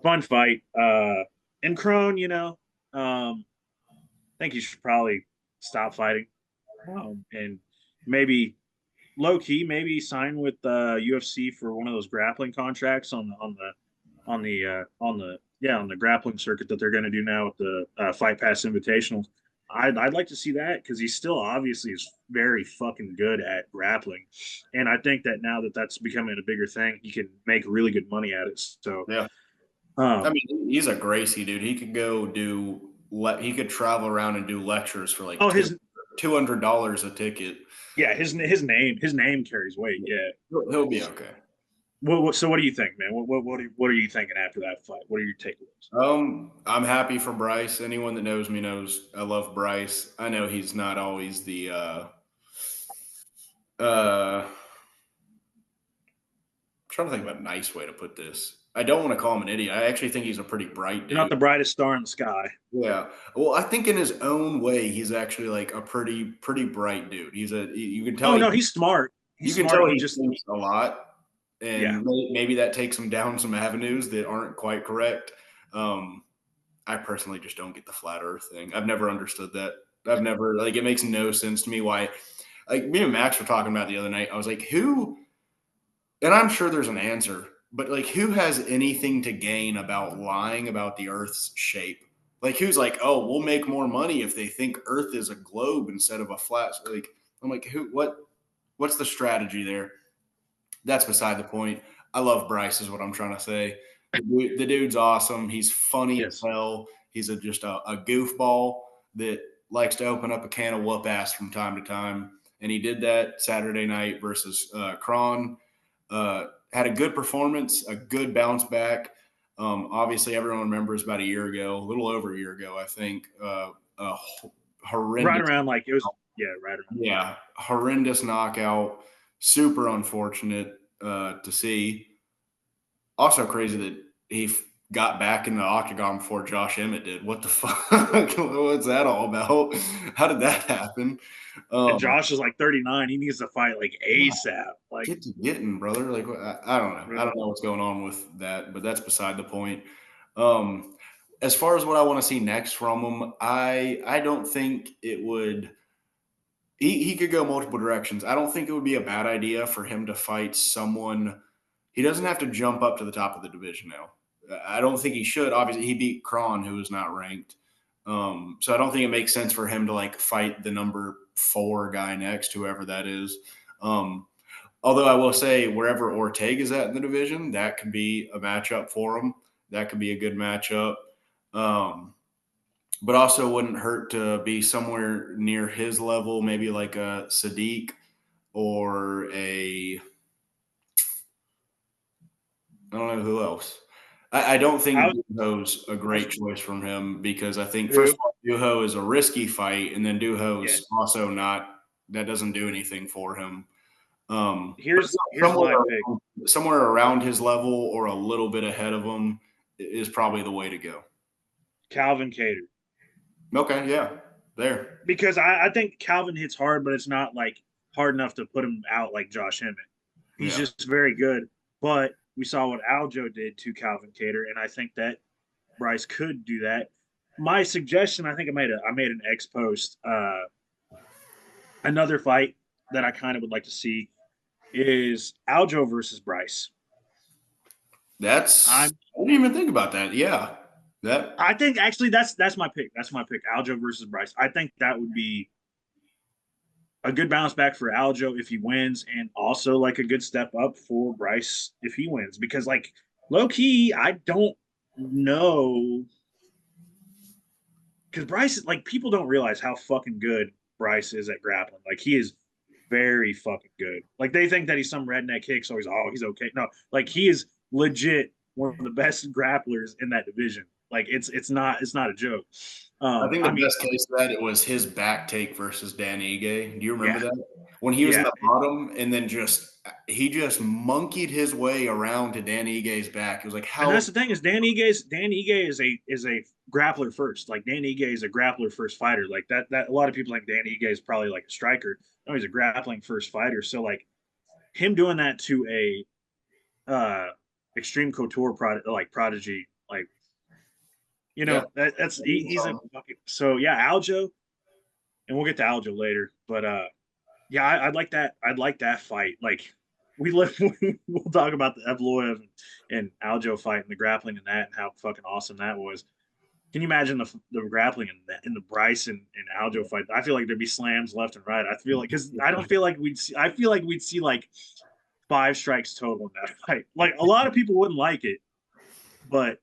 fun fight. And Crone, I think you should probably stop fighting, and maybe low key, maybe sign with UFC for one of those grappling contracts on the grappling circuit that they're going to do now with the Fight Pass Invitational. I'd like to see that because he still obviously is very fucking good at grappling, and I think that now that that's becoming a bigger thing, he can make really good money at it. So Yeah. I mean, he's a Gracie dude. He could go he could travel around and do lectures for like oh his $200 a ticket. yeah his name carries weight. Yeah. He'll be okay. So what do you think, man? What are you thinking after that fight? What are your takeaways? I'm happy for Bryce. Anyone that knows me knows I love Bryce. I know he's not always the trying to think of a nice way to put this. I don't want to call him an idiot. I actually think he's a pretty bright dude. You're not the brightest star in the sky. Yeah. Well, I think in his own way, he's actually like a pretty bright dude. You can tell. Oh no, he's smart. You can tell he just thinks a lot, and maybe that takes him down some avenues that aren't quite correct. I personally just don't get the flat Earth thing. I've never understood that. It makes no sense to me why. Like me and Max were talking about the other night. I was like, who? And I'm sure there's an answer, But like, who has anything to gain about lying about the Earth's shape? Like, who's like, oh, we'll make more money if they think Earth is a globe instead of a flat. Like, I'm like, who? What's the strategy there? That's beside the point. I love Bryce, is what I'm trying to say. The dude's awesome. He's funny as Yes. hell. He's just a goofball that likes to open up a can of whoop ass from time to time. And he did that Saturday night versus Kron. Had a good performance, a good bounce back. Obviously, everyone remembers about a year ago, a little over a year ago, I think, a Right horrendous, around like it was. Yeah, right around. yeah, horrendous knockout. Super unfortunate to see. Also crazy that got back in the octagon before Josh Emmett did. What the fuck? What's that all about? How did that happen? And Um, Josh is like 39. He needs to fight like ASAP. Like, get to getting, brother. Like, I don't know. I really. don't know what's going on with that, but that's beside the point. Um, as far as what I want to see next from him, I don't think it would. He could go multiple directions. I don't think it would be a bad idea for him to fight someone. He doesn't have to jump up to the top of the division now. I don't think he should. Obviously, he beat Kron, who is not ranked. So I don't think it makes sense for him to like fight the number 4 guy next, whoever that is. Although I will say, wherever Ortega is at in the division, that could be a matchup for him. That could be a good matchup. But also wouldn't hurt to be somewhere near his level, maybe like a Sadiq or I don't know who else. I don't I think was, Duho's a I was great choice from him because I think, first who? of all, Duho is a risky fight, and then Yeah. Duho's also not, that doesn't do anything for him. But Here's my pick. somewhere around his level or a little bit ahead of him is probably the way to go. Calvin Cater. Okay, yeah, there. Because I think Calvin hits hard, but it's not like hard enough to put him out like Josh Emmett. He's Yeah. just very good. But we saw what Aljo did to Calvin Cater, and I think that Bryce could do that. My suggestion, I think I made an X post. Another fight that I kind of would like to see is Aljo versus Bryce. That's I'm I didn't even think about that. Yeah. That I think actually that's my pick. That's my pick. Aljo versus Bryce. I think that would be a good bounce back for Aljo if he wins, and also like a good step up for Bryce if he wins. Because like low key, I don't know because Bryce, like people don't realize how fucking good Bryce is at grappling. Like he is very fucking good. Like they think that he's some redneck kick, so he's okay. No, like he is legit one of the best grapplers in that division. Like it's not a joke. I think I the mean, best case of that, it was his back take versus Dan Ige. Do you remember yeah, that? When he was in yeah. the bottom and then he just monkeyed his way around to Dan Ige's back. It was like, And how that's the thing is Dan Ige is a grappler first. Like Dan Ige is a grappler first fighter. Like that a lot of people think Dan Ige is probably like a striker. No, he's a grappling first fighter. So like him doing that to a extreme couture prodigy, like you yeah. know he's a fucking so yeah Aljo, and we'll get to Aljo later. But yeah, I'd like that. I'd like that fight. Like we live, we'll talk about the Evloev and Aljo fight and the grappling and that and how fucking awesome that was. Can you imagine the grappling in the Bryce and Aljo fight? I feel like there'd be slams left and right. I feel like because I don't feel like we'd see. I feel like we'd see like 5 strikes total in that fight. Like a lot of people wouldn't like it, but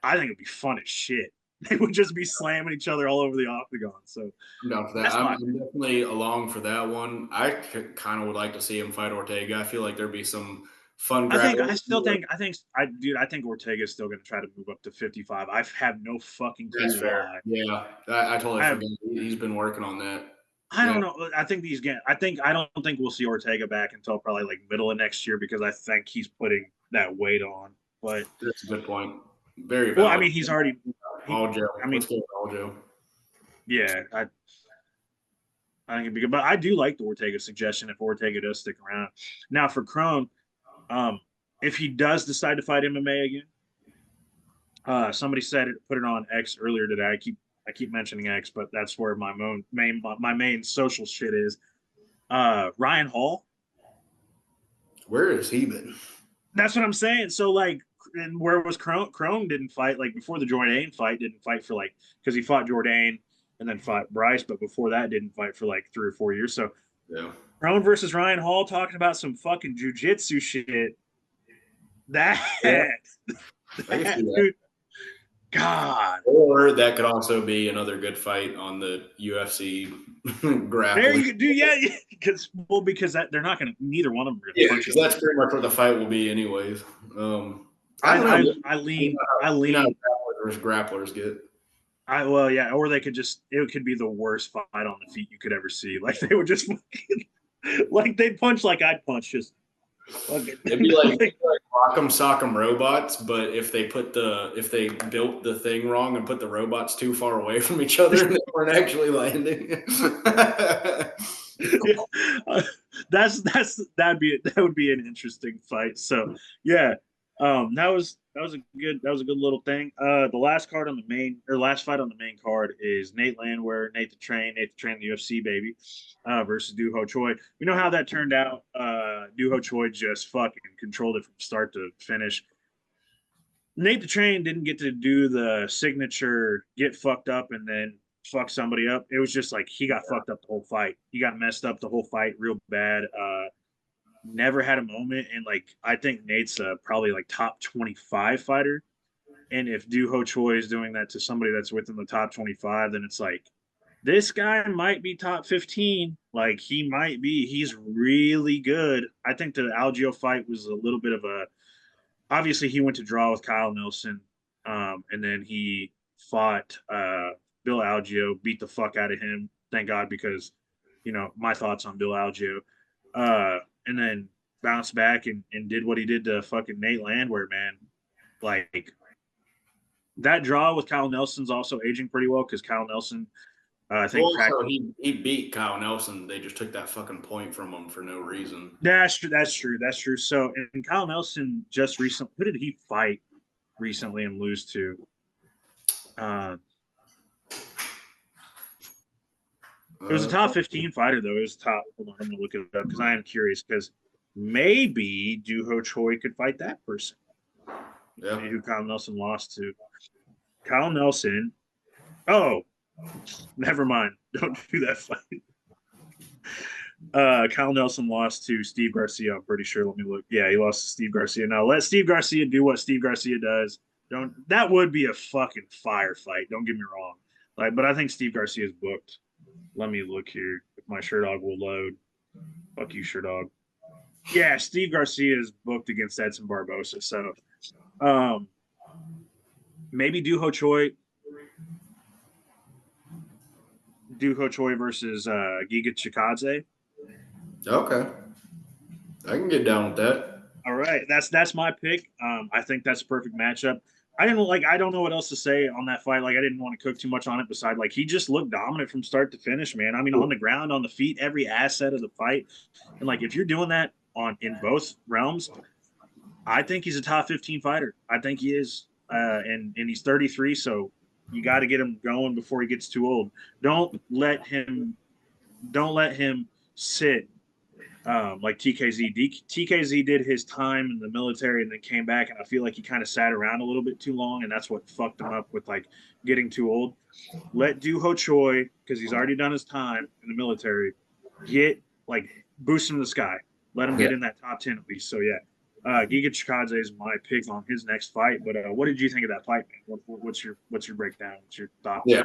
I think it'd be fun as shit. They would just be slamming each other all over the octagon. So I'm down for that. that's I'm my. definitely along for that one. I kind of would like to see him fight Ortega. I feel like there'd be some fun I grappling. still think I think Ortega's still going to try to move up to 55. I have no fucking That's clue fair. why. Yeah, I totally I have forgot. He's been working on that. I Yeah, don't know. I think these get. I don't think we'll see Ortega back until probably like middle of next year because I think he's putting that weight on. But that's a good point. Very well, I valid. mean, he's already. He, All Joe. I Let's mean, go with All Joe. yeah, I think it'd be good. But I do like the Ortega suggestion if Ortega does stick around. Now for Crone, um, if he does decide to fight MMA again, somebody said it, put it on X earlier today. I keep mentioning X, but that's where my main social shit is. Ryan Hall. Where has he been? That's what I'm saying. So like, and where was Crone? Crone didn't fight like before the Jordan fight. Didn't fight for like because he fought Jordan and then fought Bryce, but before that didn't fight for like 3 or 4 years. So Yeah. Crone versus Ryan Hall talking about some fucking jujitsu shit. That, Yeah. I can see that that. dude, God. Or that could also be another good fight on the UFC There grappling. you do, yeah, because that they're not gonna. Neither one of them are gonna Yeah, punch because each that's other. pretty much what the fight will be, anyways. I I don't know. I I lean I You know how lean grapplers versus grapplers get. I well yeah, or they could just it could be the worst fight on the feet you could ever see. Like they would just like they'd punch like I'd punch, just fucking It'd be like like, Rock'em Sock'em Robots, but if they built the thing wrong and put the robots too far away from each other and they weren't actually landing. yeah, that would be an interesting fight. So yeah, that was a good little thing. The last card on the main or last fight on the main card is Nate Landwehr, Nate the Train, the UFC baby, versus Doo Ho Choi. We know how that turned out. Doo Ho Choi just fucking controlled it from start to finish. Nate the Train didn't get to do the signature get fucked up and then fuck somebody up. It was just like he got fucked up the whole fight. He got messed up the whole fight real bad. Never had a moment, and like I think Nate's probably like top 25 fighter. And if Doo Ho Choi is doing that to somebody that's within the top 25, then it's like this guy might be top 15. Like he might be. He's really good. I think the Algio fight was a little bit of a obviously he went to draw with Kyle Nelson, and then he fought Bill Algeo, beat the fuck out of him. Thank God, because my thoughts on Bill Algeo, and then bounced back and did what he did to fucking Nate Landwehr, man. Like that draw with Kyle Nelson's also aging pretty well because Kyle Nelson, I think, Well, cracked. also he beat Kyle Nelson. They just took that fucking point from him for no reason. That's true. That's true. That's true. So, and Kyle Nelson just recently, who did he fight recently and lose to? Uh, It was a top 15 fighter, though. It was top. Hold on, I'm going to look it up because I am curious because maybe Doo Ho Choi could fight that person. Yeah. Maybe who Kyle Nelson lost to. Kyle Nelson. Oh, never mind. Don't do that fight. Kyle Nelson lost to Steve Garcia. I'm pretty sure. Let me look. Yeah, he lost to Steve Garcia. Now let Steve Garcia do what Steve Garcia does. Don't. That would be a fucking firefight. Don't get me wrong. Like, but I think Steve Garcia is booked. Let me look here if my Sherdog will load. Fuck you, Sherdog. Yeah, Steve Garcia is booked against Edson Barbosa. So um, maybe Doo Ho Choi versus Giga Chikadze. Okay. I can get down with that. All right, that's my pick. I think that's a perfect matchup. I don't know what else to say on that fight. Like I didn't want to cook too much on it. Beside like he just looked dominant from start to finish, man. I mean, on the ground, on the feet, every asset of the fight. And like if you're doing that on in both realms, I think he's a top 15 fighter. I think he is, and he's 33, so you got to get him going before he gets too old. Don't let him sit like TKZ. TKZ did his time in the military and then came back, and I feel like he kind of sat around a little bit too long, and that's what fucked him up with like getting too old. Let Doo Ho Choi, because he's already done his time in the military, get like boost him to the sky. Let him Yeah. get in that top 10 at least. So yeah, Giga Chikadze is my pick on his next fight. But what did you think of that fight, man? What's your breakdown? What's your thoughts? Yeah.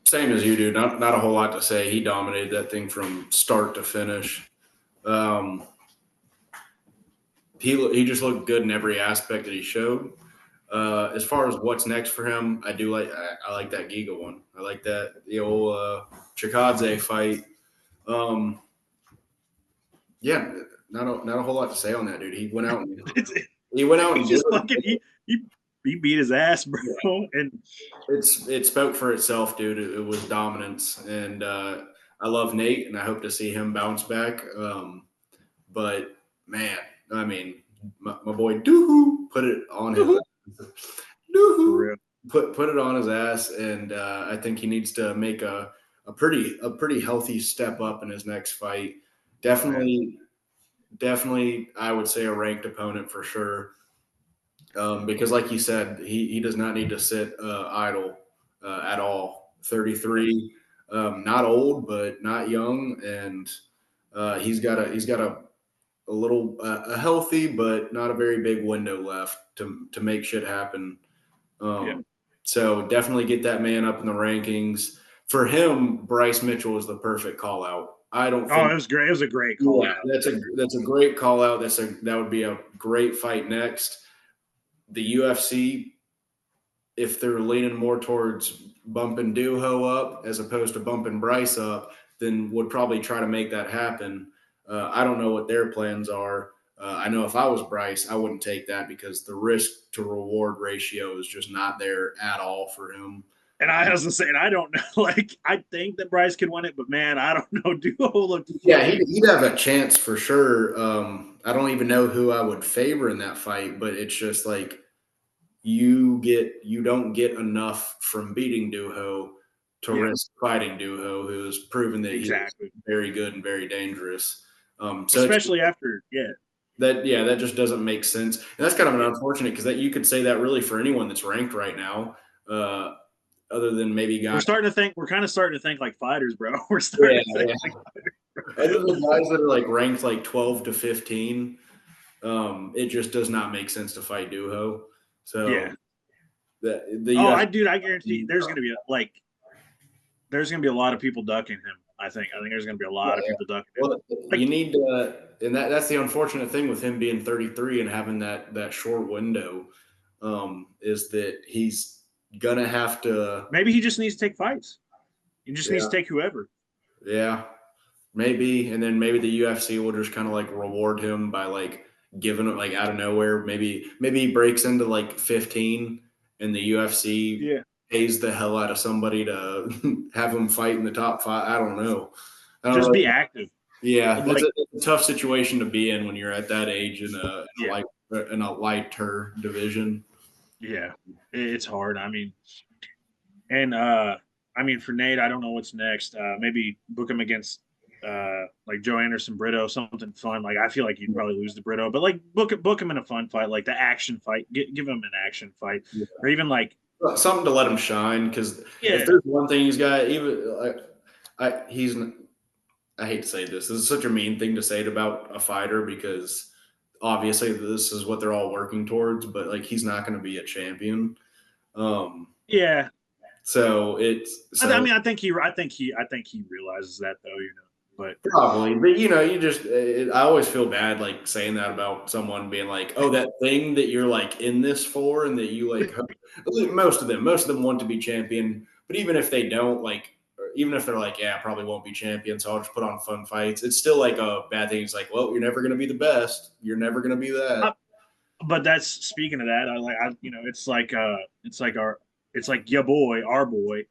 Same as you do. Not a whole lot to say. He dominated that thing from start to finish. He just looked good in every aspect that he showed. As far as what's next for him, I like that Giga one. I like that the old Chikadze fight. Yeah, not a whole lot to say on that, dude. He went out and He did just fucking he beat his ass, bro. And it spoke for itself, dude. It was dominance, and I love Nate, and I hope to see him bounce back. But man, I mean, my boy Doohoo put it on his Doohoo put it on his ass, and I think he needs to make a pretty healthy step up in his next fight. Definitely definitely, I would say a ranked opponent for sure. Because, like you said, he does not need to sit idle at all. 33, not old, but not young, and he's got a little a healthy but not a very big window left to make shit happen. Yeah. So definitely get that man up in the rankings. For him, Bryce Mitchell is the perfect call out. I don't Oh, think. it was great. It was a great call Yeah, out. that's a great call out. That would be a great fight next. The UFC, if they're leaning more towards bumping Duho up as opposed to bumping Bryce up, then would probably try to make that happen. I don't know what their plans are. I know if I was Bryce, I wouldn't take that because the risk to reward ratio is just not there at all for him. And I was saying, I don't know. Like, I think that Bryce could win it, but man, I don't know. Duo looked Yeah, fucking. he'd have a chance for sure. I don't even know who I would favor in that fight, but it's just like you don't get enough from beating Duho to Yeah, risk fighting Duho, who has proven that he is exactly. very good and very dangerous. So it's Especially after, yeah, that just doesn't make sense, and that's kind of an yeah. unfortunate because that you could say that really for anyone that's ranked right now, uh, other than maybe We're guys. starting to think. We're kind of starting to think like fighters, bro. We're Yeah, starting to think yeah. like. Other than guys that are like ranked like 12 to 15, it just does not make sense to fight Duho. So Yeah. the Oh, UFC. I guarantee there's gonna be there's gonna be a lot of people ducking him. I think there's gonna be a lot of people ducking him. Well, you Like, need to, and that's the unfortunate thing with him being 33 and having that short window, is that he's gonna have to, maybe he just needs to take fights. He just needs yeah, to take whoever. yeah, maybe, and then maybe the UFC will just kind of like reward him by like giving it like out of nowhere. Maybe he breaks into like 15, and the UFC Yeah. pays the hell out of somebody to have him fight in the top five. I don't know. I don't Just really. be active. Yeah, that's Like, a tough situation to be in when you're at that age yeah, in a lighter division. yeah. It's hard. And for Nate, I don't know what's next. Maybe book him against like Joe Anderson Brito, something fun. Like, I feel like you'd probably lose to Brito, but like book him in a fun fight, like the action fight. Give him an action fight, Yeah. or even like, Something to let him shine because if yeah, there's one thing he's got, even like he's. I hate to say this. This is such a mean thing to say about a fighter because obviously this is what they're all working towards. But like he's not going to be a champion. Um, yeah. so it's so I think he realizes that though, But Probably, but you just I always feel bad like saying that about someone being like, "Oh, that thing that you're like in this for," and that you like most of them want to be champion, but even if they don't like, or even if they're like, "Yeah, I probably won't be champion, so I'll just put on fun fights," it's still like a bad thing. It's like, well, you're never going to be the best. You're never going to be that. I, but that's speaking of that. It's like your boy, our boy,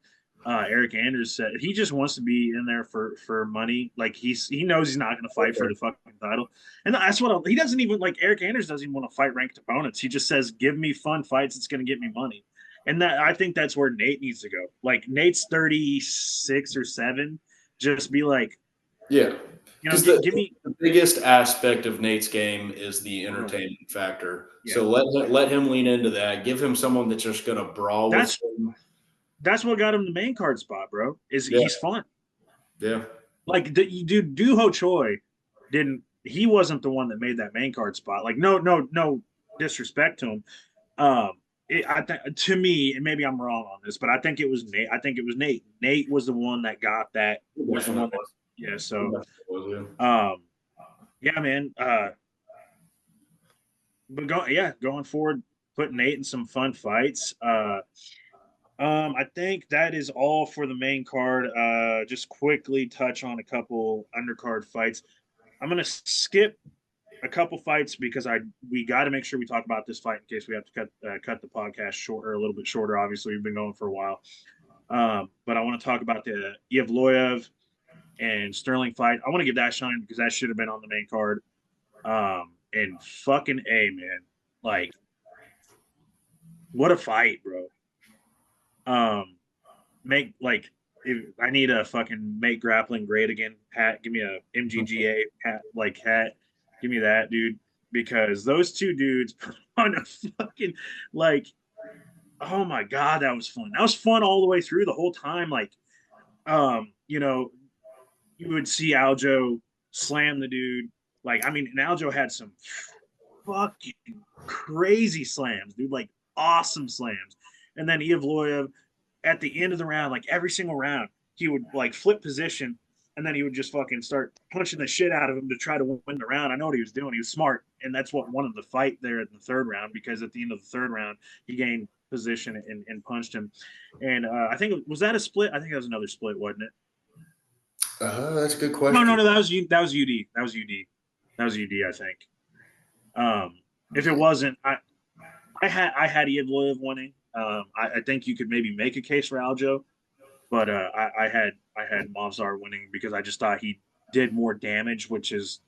Eric Anders said he just wants to be in there for money. Like he knows he's not going to fight for the fucking title, and that's what he doesn't even like. Eric Anders doesn't even want to fight ranked opponents. He just says, "Give me fun fights. It's going to get me money." And that I think that's where Nate needs to go. Like Nate's 36 or 7. Just be like, Yeah, because give me. the biggest aspect of Nate's game is the Uh, entertainment factor. yeah, So let him lean into that. Give him someone that's just going to brawl with that's him. that's what got him the main card spot, bro. Is Yeah, he's fun. yeah. Like dude, Duho Choi didn't. He wasn't the one that made that main card spot. Like no disrespect to him. Um, I think to me, and maybe I'm wrong on this, but I think it was Nate. I think it was Nate. Nate was the one that got that. It Was the definitely one that was. yeah. It So definitely was, yeah. um, yeah, man. But going forward, put Nate in some fun fights. I think that is all for the main card. Just quickly touch on a couple undercard fights. I'm gonna skip a couple fights because we got to make sure we talk about this fight in case we have to cut the podcast short or a little bit shorter. Obviously, we've been going for a while. But I want to talk about the Evloev and Sterling fight. I want to give that shine because that should have been on the main card. And fucking A, man, like what a fight, bro. Um, make like if I need a fucking make grappling great again hat. Give me a MGGA hat like hat. Give me that, dude. Because those two dudes put on a fucking like, oh my god, that was fun. That was fun all the way through the whole time. Like, you know, you would see Aljo slam the dude. Like, I mean, and Aljo had some fucking crazy slams, dude. Like awesome slams. And then Evloev at the end of the round, like every single round, he would like flip position and then he would just fucking start punching the shit out of him to try to win the round. I know what he was doing. He was smart. And that's what won him the fight there in the third round, because at the end of the third round, he gained position and punched him. And I think, was that a split? I think that was another split, wasn't it? That's a good No, no, question. no. That was that was UD. That was UD. That was UD. I think. If it wasn't, I had Evloev winning. I think you could maybe make a case for Aljo, but I had Movsar winning because I just thought he did more damage, which is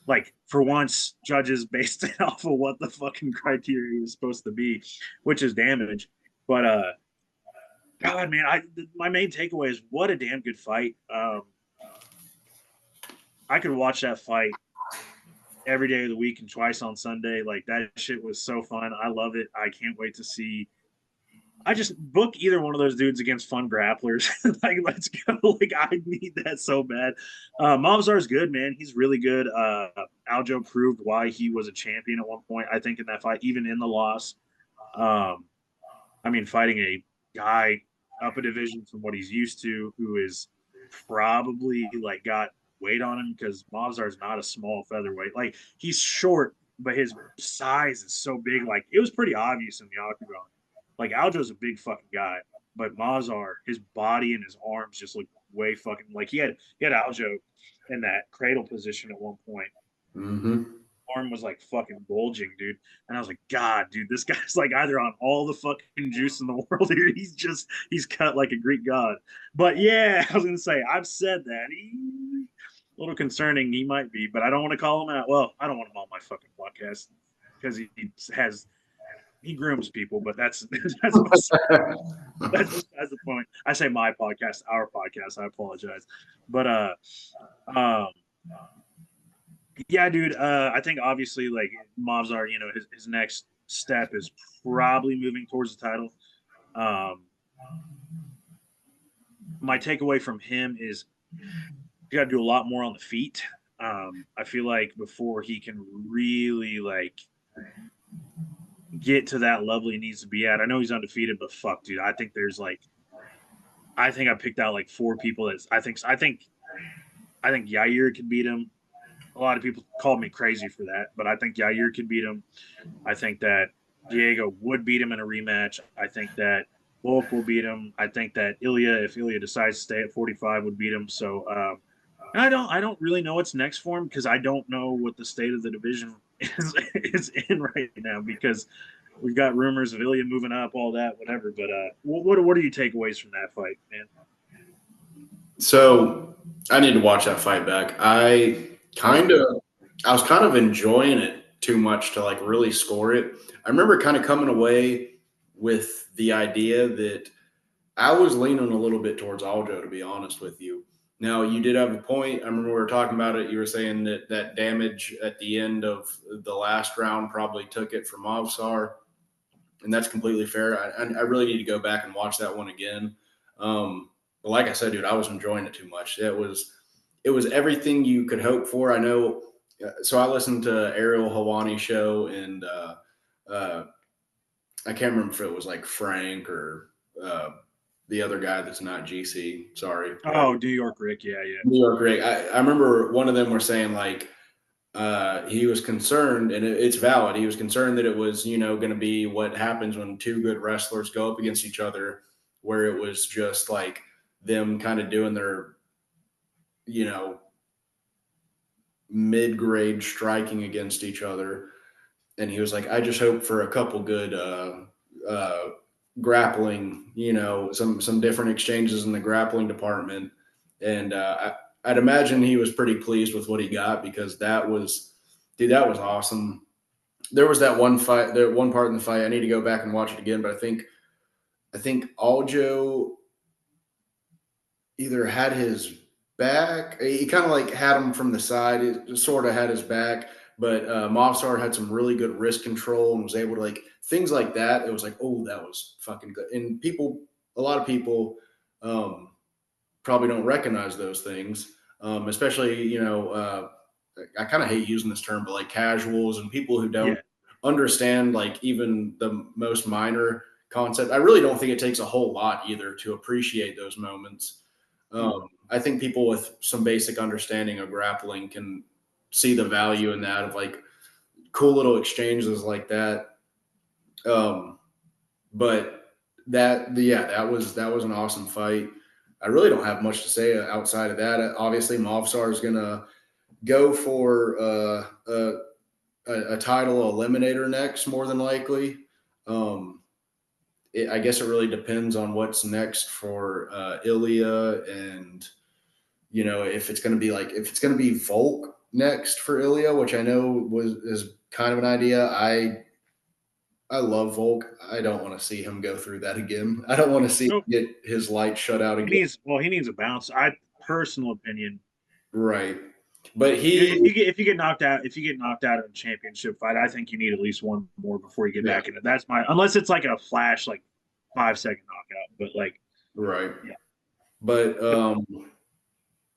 like, for once judges based it off of what the fucking criteria is supposed to be, which is damage. But God, man, my main takeaway is what a damn good fight. I could watch that fight every day of the week and twice on Sunday. Like, that shit was so fun. I love it. I can't wait to see. I just book either one of those dudes against fun grapplers. Like, let's go. Like, I need that so bad. Mobzar's good, man. He's really good. Aljo proved why he was a champion at one point, I think, in that fight, even in the loss. Um, I mean, fighting a guy up a division from what he's used to, who is probably like got weight on him, because Mobzar is not a small featherweight. Like, he's short, but his size is so big. Like, it was pretty obvious in the octagon. Like, Aljo's a big fucking guy, but Mobzar, his body and his arms just look way fucking, like, he had Aljo in that cradle position at one point. Mm-hmm. Arm was like fucking bulging, dude. And I was like, God, dude, this guy's like either on all the fucking juice in the world, or he's cut like a Greek god. But yeah, I was gonna say, I've said that. A little concerning he might be, but I don't want to call him out. Well, I don't want him on my fucking podcast because he grooms people, but that's that's besides the point. I say my podcast, our podcast. I apologize, but um, yeah, dude. I think obviously, like, Mobzar, his next step is probably moving towards the title. Um, my takeaway from him is you got to do a lot more on the feet. I feel like before he can really like get to that level he needs to be at. I know he's undefeated, but fuck, dude, I think I picked out like four people that I think Yair could beat him. A lot of people called me crazy for that, but I think Yair could beat him. I think that Diego would beat him in a rematch. I think that Wolf will beat him. I think that Ilya, if Ilya decides to stay at 45, would beat him. So, and I don't really know what's next for him, because I don't know what the state of the division is in right now, because we've got rumors of Ilya moving up, all that, whatever. But what are your takeaways from that fight, man? So I need to watch that fight back. I was kind of enjoying it too much to like really score it. I remember kind of coming away with the idea that I was leaning a little bit towards Aljo, to be honest with you. Now, you did have a point. I remember we were talking about it. You were saying that that damage at the end of the last round probably took it from Mavsar, and that's completely fair. I really need to go back and watch that one again. But like I said, dude, I was enjoying it too much. It was everything you could hope for. I know. So I listened to Ariel Hawani show, and uh, I can't remember if it was like Frank or the other guy that's not GC. Sorry, Oh, New York Rick, yeah, yeah. New York Rick. I remember one of them were saying like he was concerned, and it's valid. He was concerned that it was going to be what happens when two good wrestlers go up against each other, where it was just like them kind of doing their you know mid-grade striking against each other. And he was like, I just hope for a couple good uh, grappling, some different exchanges in the grappling department. And I'd imagine he was pretty pleased with what he got, because that was awesome. There was that one fight, there one part in the fight. I need to go back and watch it again, but I think Aljo either had his back. He kind of like had him from the side. He sort of had his back, But Mobstar had some really good wrist control and was able to like things like that. It was like, oh, that was fucking good. And a lot of people probably don't recognize those things, especially I kind of hate using this term, but like casuals and people who don't Yeah. understand like even the most minor concept. I really don't think it takes a whole lot either to appreciate those moments. I think people with some basic understanding of grappling can see the value in that of like cool little exchanges like that. Um, but that was an awesome fight. I really don't have much to say outside of that. Obviously, Movsar is gonna go for a title eliminator next, more than likely. Um, I guess it really depends on what's next for Ilya, and if it's going to be Volk next for Ilya, which I know is kind of an idea. I love Volk. I don't want to see him go through that again. I don't want to see him Nope. get his light shut out again. He needs a bounce. Personal opinion. Right. But If you get knocked out in a championship fight, I think you need at least one more before you get yeah, back in it. That's unless it's like a flash, like 5 second knockout. But like, right. yeah, But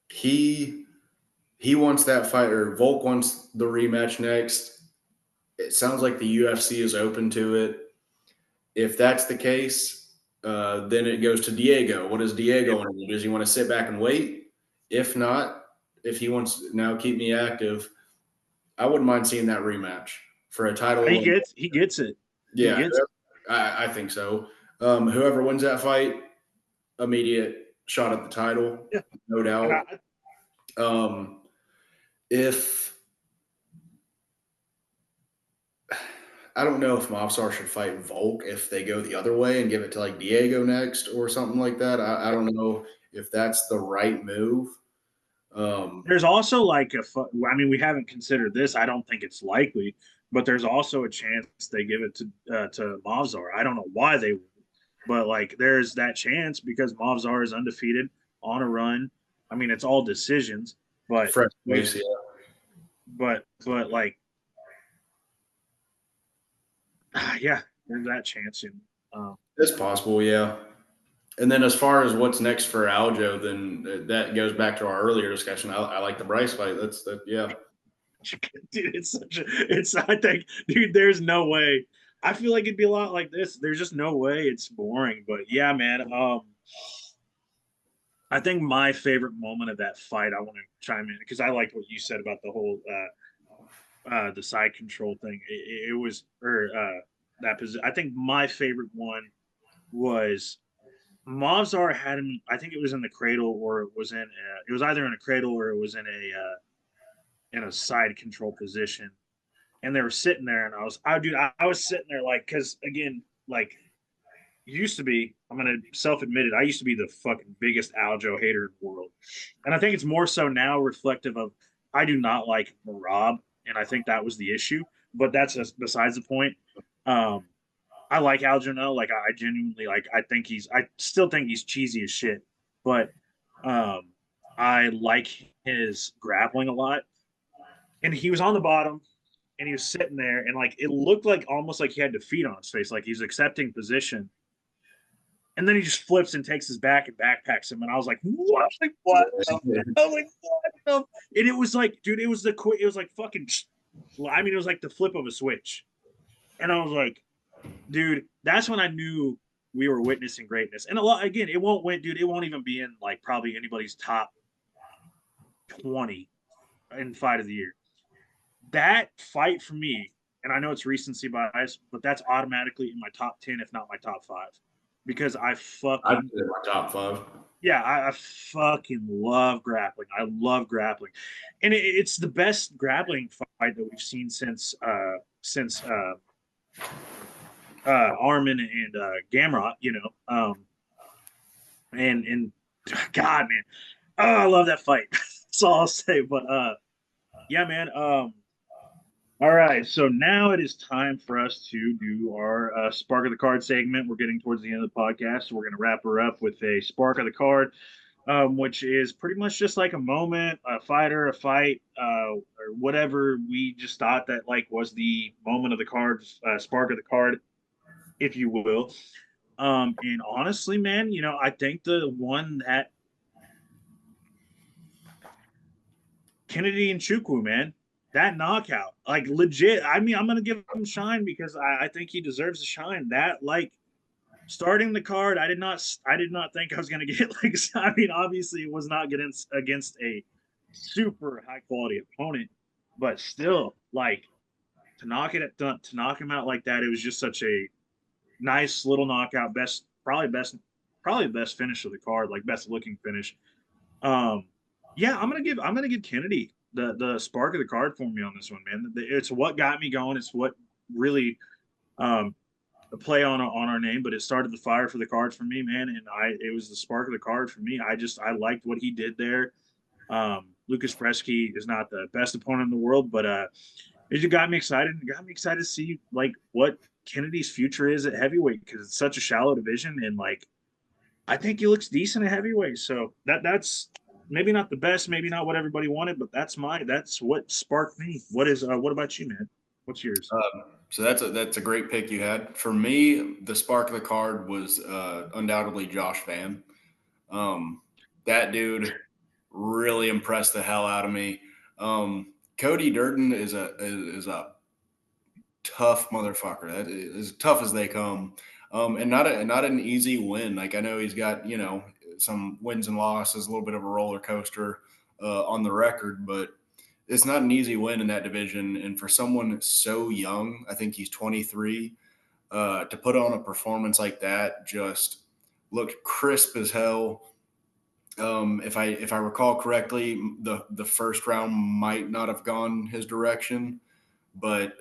he wants that fight, or Volk wants the rematch next. It sounds like the UFC is open to it. If that's the case, then it goes to Diego. What does Diego want to do? Does he want to sit back and wait? If not, if he wants now keep me active, I wouldn't mind seeing that rematch for a title. he gets it. He Yeah, gets it. I think so. Whoever wins that fight, immediate shot at the title, Yeah, no and doubt. Um, if I don't know if Mobsar should fight Volk if they go the other way and give it to like Diego next or something like that. I don't know if that's the right move. there's also like I mean, we haven't considered this. I don't think it's likely, but there's also a chance they give it to Mavzar. I don't know why they, but like there's that chance because Mavzar is undefeated on a run. I mean, it's all decisions, but Fresh we, face, yeah. but like, yeah, there's that chance. And It's possible, yeah. And then as far as what's next for Aljo, then that goes back to our earlier discussion. I like the Bryce fight. Yeah. dude, I think, dude, there's no way. I feel like it'd be a lot like this. There's just no way. It's boring. But yeah, man. I think my favorite moment of that fight, I want to chime in because I liked what you said about the whole the side control thing. It was or that position. I think my favorite one was Mavzar had him. I think it was in the cradle or it was it was either in a cradle or it was in a side control position, and they were sitting there, and I was sitting there like, because again, like, used to be, I'm gonna self admit it, I used to be the fucking biggest Aljo hater in the world, and I think it's more so now reflective of I do not like Marab, and I think that was the issue, but that's just besides the point. Um, I like Aljo now, like I genuinely like. I still think he's cheesy as shit, but um, I like his grappling a lot, and he was on the bottom and he was sitting there and like it looked like almost like he had defeat on his face, like he's accepting position. And then he just flips and takes his back and backpacks him. And I was like, what? Like, what? I was like, what? And it was like, dude, it was it was like fucking, I mean, it was like the flip of a switch. And I was like, dude, that's when I knew we were witnessing greatness. And a lot, again, it won't win, dude. It won't even be in like probably anybody's top 20 in fight of the year. That fight for me, and I know it's recency bias, but that's automatically in my top 10, if not my top 5, because I I'd fucking, say my top five. yeah, I fucking love grappling. I love grappling, and it's the best grappling fight that we've seen since Armin and Gamrot. And God, man, oh, I love that fight. That's all I'll say. But yeah, man. All right, so now it is time for us to do our Spark of the Card segment. We're getting towards the end of the podcast, so we're going to wrap her up with a Spark of the Card. which is pretty much just like a moment, a fighter, a fight, or whatever we just thought that like was the moment of the card, spark of the card, if you will. And honestly, man, I think the one that Kennedy and Chukwu, man, that knockout, like legit. I mean, I'm gonna give him shine because I think he deserves a shine. That like starting the card, I did not think I was gonna get like. I mean, obviously, it was not against a super high quality opponent, but still, like to knock him out like that, it was just such a nice little knockout. Probably best finish of the card, like best looking finish. Um, yeah, I'm gonna give Kennedy the spark of the card for me on this one, man. It's what got me going. It's what really um a play on our name, but it started the fire for the cards for me, man. And it was the spark of the card for me. I liked what he did there. Lucas Fresky is not the best opponent in the world, but it just got me excited. It got me excited to see like what Kennedy's future is at heavyweight because it's such a shallow division, and like I think he looks decent at heavyweight. So that's maybe not the best, maybe not what everybody wanted, but that's what sparked me. What about you, man? What's yours? So that's a great pick you had. For me, the spark of the card was undoubtedly Josh Van. That dude really impressed the hell out of me. Cody Durden is a tough motherfucker. That is as tough as they come, and not an easy win. Like I know he's got some wins and losses, a little bit of a roller coaster on the record, but it's not an easy win in that division. And for someone so young, I think he's 23, to put on a performance like that, just looked crisp as hell. If I recall correctly, the first round might not have gone his direction, but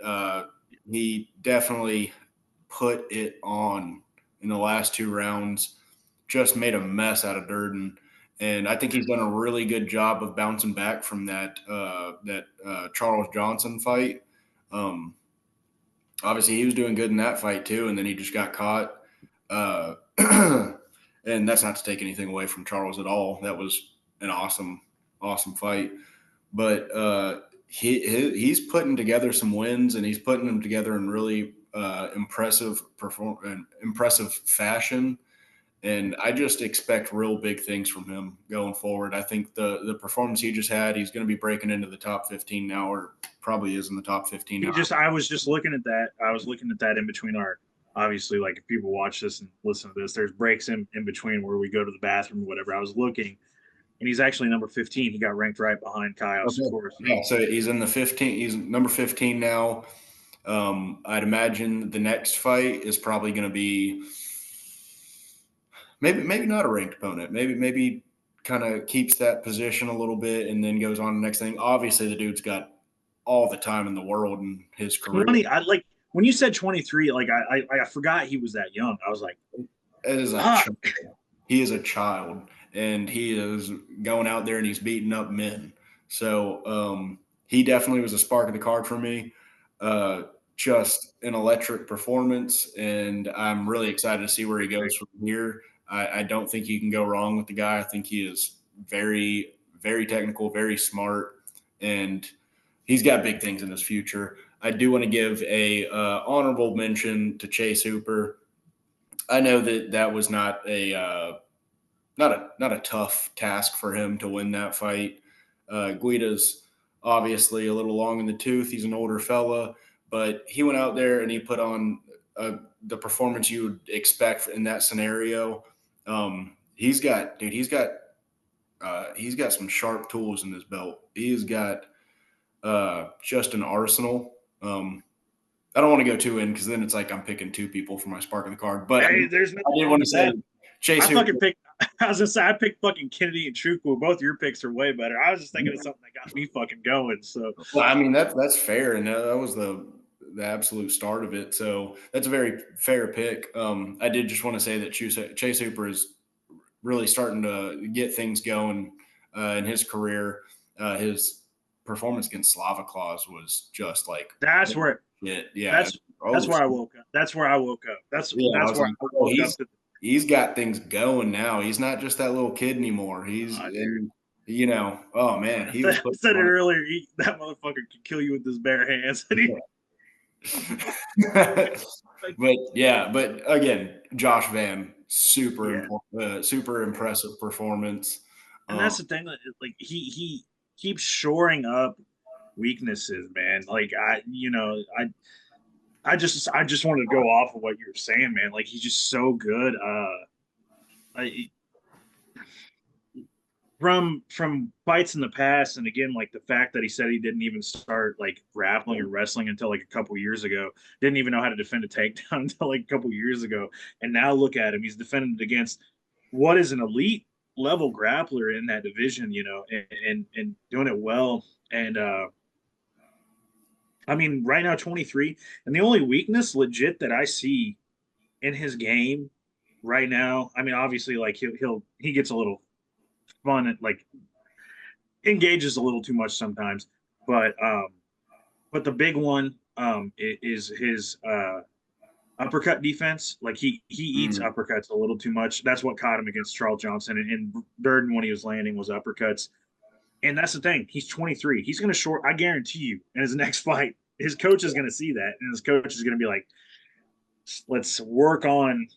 he definitely put it on in the last two rounds. Just made a mess out of Durden, and I think he's done a really good job of bouncing back from that Charles Johnson fight. Um, Obviously, he was doing good in that fight too, and then he just got caught. Uh, and that's not to take anything away from Charles at all. That was an awesome fight. But he's putting together some wins, and he's putting them together in really impressive fashion. And I just expect real big things from him going forward. I think the performance he just had, he's going to be breaking into the top 15 now, or probably is in the top 15 now. I was just looking at that. I was looking at that in between our obviously like if people watch this and listen to this, there's breaks in between where we go to the bathroom or whatever. I was looking and he's actually number 15. He got ranked right behind Kaios, of course. Yeah, so he's in the 15. He's number 15 now. I'd imagine the next fight is probably going to be maybe not a ranked opponent. Maybe kind of keeps that position a little bit and then goes on to the next thing. Obviously, the dude's got all the time in the world in his career. 20, I like when you said 23, like I forgot he was that young. I was like, it is a child. He is a child, and he is going out there and he's beating up men. So he definitely was a spark of the card for me. Just an electric performance, and I'm really excited to see where he goes from here. I don't think you can go wrong with the guy. I think he is very, very technical, very smart, and he's got big things in his future. I do want to give a honorable mention to Chase Hooper. I know that was not a tough task for him to win that fight. Guida's obviously a little long in the tooth. He's an older fella, but he went out there and he put on the performance you would expect in that scenario. He's got some sharp tools in his belt. He's got just an arsenal. I don't want to go too in because then it's like I'm picking two people for my spark of the card. But hey, I did want to say Chase. I was gonna say I picked fucking Kennedy and Chukwu. Both your picks are way better. I was just thinking of something that got me fucking going. So well, I mean that's fair, and that was the absolute start of it. So that's a very fair pick. I did just want to say that Chase Hooper is really starting to get things going in his career. His performance against Slava Claus was just like that's where yeah. That's where I woke up. That's where I woke up. That's where I woke up. he's got things going now. He's not just that little kid anymore. He's Dude. and oh man, I he was putting said it on earlier. That motherfucker could kill you with his bare hands. Like, But yeah, but again, Josh Van, yeah, super impressive performance. and Um, that's the thing. Like he keeps shoring up weaknesses, man. Like I just wanted to go off of what you were saying, man. Like he's just so good. I, from fights in the past, and again, like the fact that he said he didn't even start like grappling or wrestling until like a couple years ago, didn't even know how to defend a takedown until like a couple years ago, and now look at him, he's defended against what is an elite level grappler in that division, and doing it well. And I mean, right now 23, and the only weakness legit that I see in his game right now, I mean, obviously, like he gets a little fun, like engages a little too much sometimes. But the big one is his uppercut defense. Like he eats mm, uppercuts a little too much. That's what caught him against Charles Johnson, and Durden when he was landing was uppercuts. And that's the thing. He's 23. He's going to short. I guarantee you. In his next fight, his coach is going to see that, and his coach is going to be like, "Let's work on,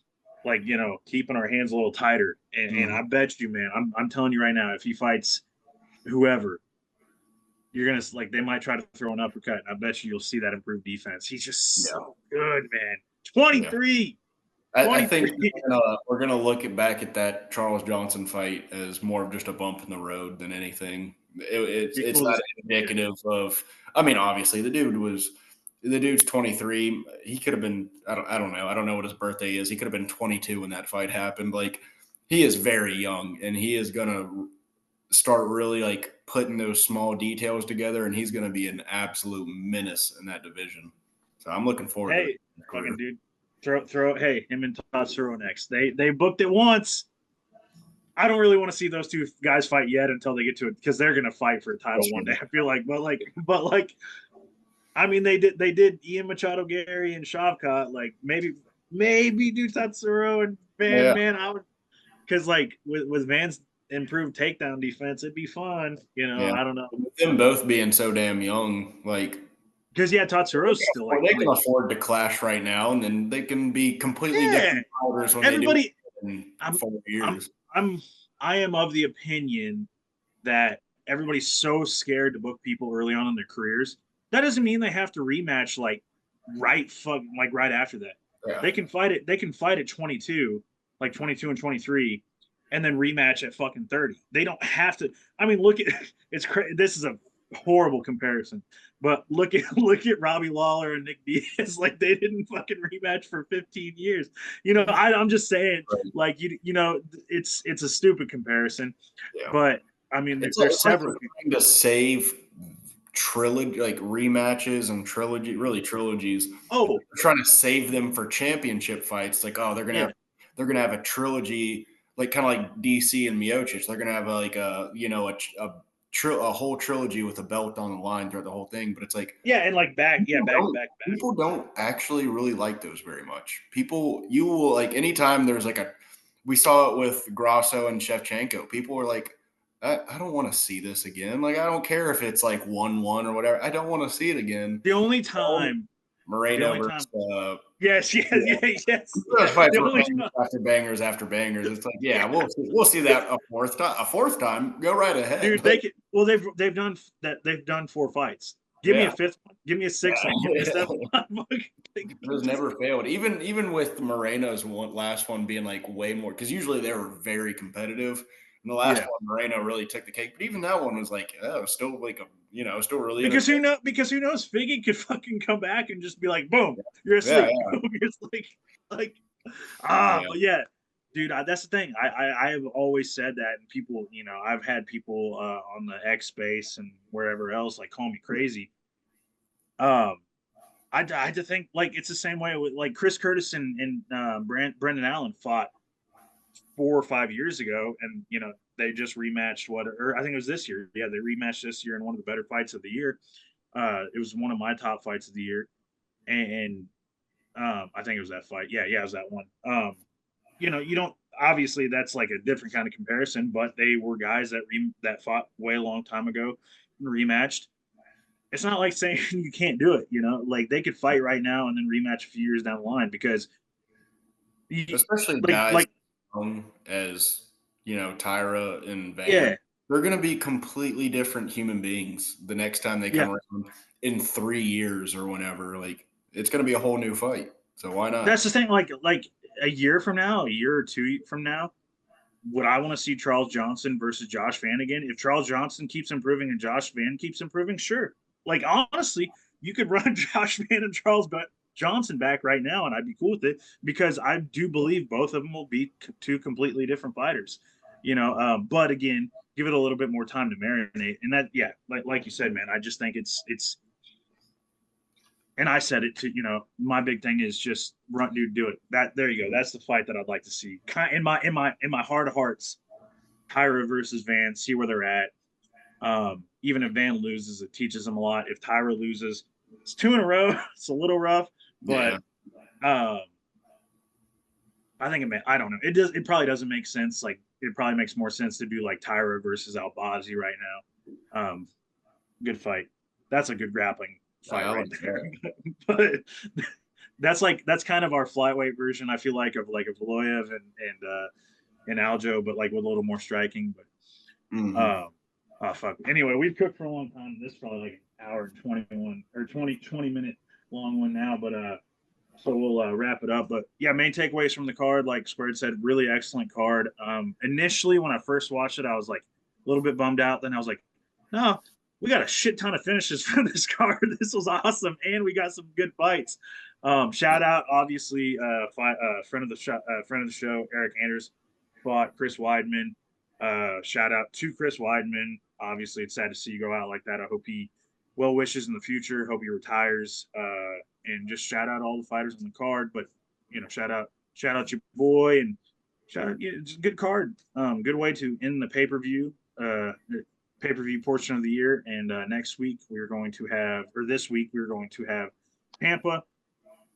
like, keeping our hands a little tighter." And mm, I bet you, man, I'm telling you right now, if he fights whoever, you're gonna like they might try to throw an uppercut, and I bet you'll see that improved defense. He's just yeah, so good, man. yeah. 23, I think 23. we're gonna look back at that Charles Johnson fight as more of just a bump in the road than anything. It's Well, not yeah, indicative of. I mean, obviously, the dude's 23. He could have been. I don't know. I don't know what his birthday is. He could have been 22 when that fight happened. Like he is very young, and he is gonna start really like putting those small details together, and he's gonna be an absolute menace in that division. So I'm looking forward to hey, his fucking career. dude, throw. Hey, him and Tatsuro next. They booked it once. I don't really want to see those two guys fight yet until they get to it because they're gonna fight for a title one day. I feel like, but like, I mean, they did Ian Machado, Gary, and Shavkat. Like maybe do Tatsuro and Van. Yeah. Man, I would because like with Van's improved takedown defense, it'd be fun. Yeah. I don't know With them both being so damn young, like because yeah, Tatsuro's still like they can afford to clash right now, and then they can be completely yeah. different fighters when they do Everybody, it in I'm 4 years. I'm I am of the opinion that everybody's so scared to book people early on in their careers. That doesn't mean they have to rematch like right after that. Yeah. They can fight it. They can fight at 22, like 22 and 23, and then rematch at fucking 30. They don't have to. I mean, look at it's crazy. This is a horrible comparison, but look at Robbie Lawler and Nick Diaz. Like they didn't fucking rematch for 15 years. I'm just saying, Right. like it's a stupid comparison, Yeah. but I mean, there's It's like several they're people. trying to save trilogy, like rematches and really trilogies. Oh, They're trying to save them for championship fights. Like, oh, yeah. they're gonna have a trilogy, like kind of like DC and Miocic. They're gonna have like a whole trilogy with a belt on the line throughout the whole thing. But it's like Yeah, and like back to back to back. people don't actually really like those very much. People, you will like anytime there's like we saw it with Grasso and Shevchenko. People were like, I don't want to see this again. Like, I don't care if it's like 1-1 or whatever. I don't want to see it again. The only time, the Moreno only time, versus yes, yes, yeah, yeah, yes. those fights The were only bangers time, after bangers after bangers. It's like, yeah, yeah, we'll see that a fourth time. A fourth time, go right ahead. dude, they could. Well, they've done that. They've done four fights. Give me a Yeah, fifth one. Give me a sixth one. Give me a seventh one. those Just, never failed. Even with Moreno's last one being like way more, because usually they were very competitive. And the last yeah. one, Moreno really took the cake. But even that one was like, oh, still like still really Because entertaining. Because who knows? Figgy could fucking come back and just be like, boom, you're Yeah, asleep. yeah, Boom, you're like yeah. but yeah, dude, that's the thing. I have always said that, and people, I've had people on the X space and wherever else like call me crazy. Um, I had to think like it's the same way with like Chris Curtis and Brendan Allen fought 4 or 5 years ago, and they just rematched or I think it was this year. Yeah, they rematched this year in one of the better fights of the year. It was one of my top fights of the year, and I think it was that fight. Yeah, it was that one. you don't obviously that's like a different kind of comparison, but they were guys that fought way a long time ago and rematched. It's not like saying you can't do it, like they could fight right now and then rematch a few years down the line because you, Especially like guys like as Tyra and Van. yeah, They're going to be completely different human beings the next time they yeah. come around in 3 years or whenever. Like it's going to be a whole new fight. So why That's not? the thing. Like a year from now, a year or two from now, would I want to see Charles Johnson versus Josh Van again? If Charles Johnson keeps improving and Josh Van keeps improving, sure. Like honestly, you could run Josh Van and Johnson back right now, and I'd be cool with it because I do believe both of them will be two completely different fighters. But again, give it a little bit more time to marinate, and that yeah, like you said, man, I just think it's and I said it to my big thing is just run, dude, do it. That there you go. That's the fight that I'd like to see. Kind in my heart of hearts, Tyra versus Van. See where they're at. Even if Van loses, it teaches them a lot. If Tyra loses, it's two in a row. It's a little rough, but Yeah. um, I think I don't know. It does. It probably doesn't make sense. Like it probably makes more sense to do like Tyra versus Albazi right now. Good fight. That's a good grappling fight I right like that. there. But that's kind of our flyweight version. I feel like of Valoyev and Aljo, but like with a little more striking. But Hmm. oh fuck. Anyway, we've cooked for a long time. This is probably like an hour and 21 or 20 minute long one now. But so we'll wrap it up. But yeah, main takeaways from the card, like Squared said, really excellent card. Initially, when I first watched it, I was like a little bit bummed out. Then I was like, no, we got a shit ton of finishes from this card. This was awesome, and we got some good fights. Shout out, obviously, friend of the show, Eric Anders fought Chris Weidman. Shout out to Chris Weidman. Obviously, it's sad to see you go out like that. I hope he well wishes in the future. Hope he retires. And just shout out all the fighters on the card. But shout out your boy and shout out. Yeah, it's a good card. Good way to end the pay per view portion of the year. And next week we're going to have, or this week we're going to have Tampa.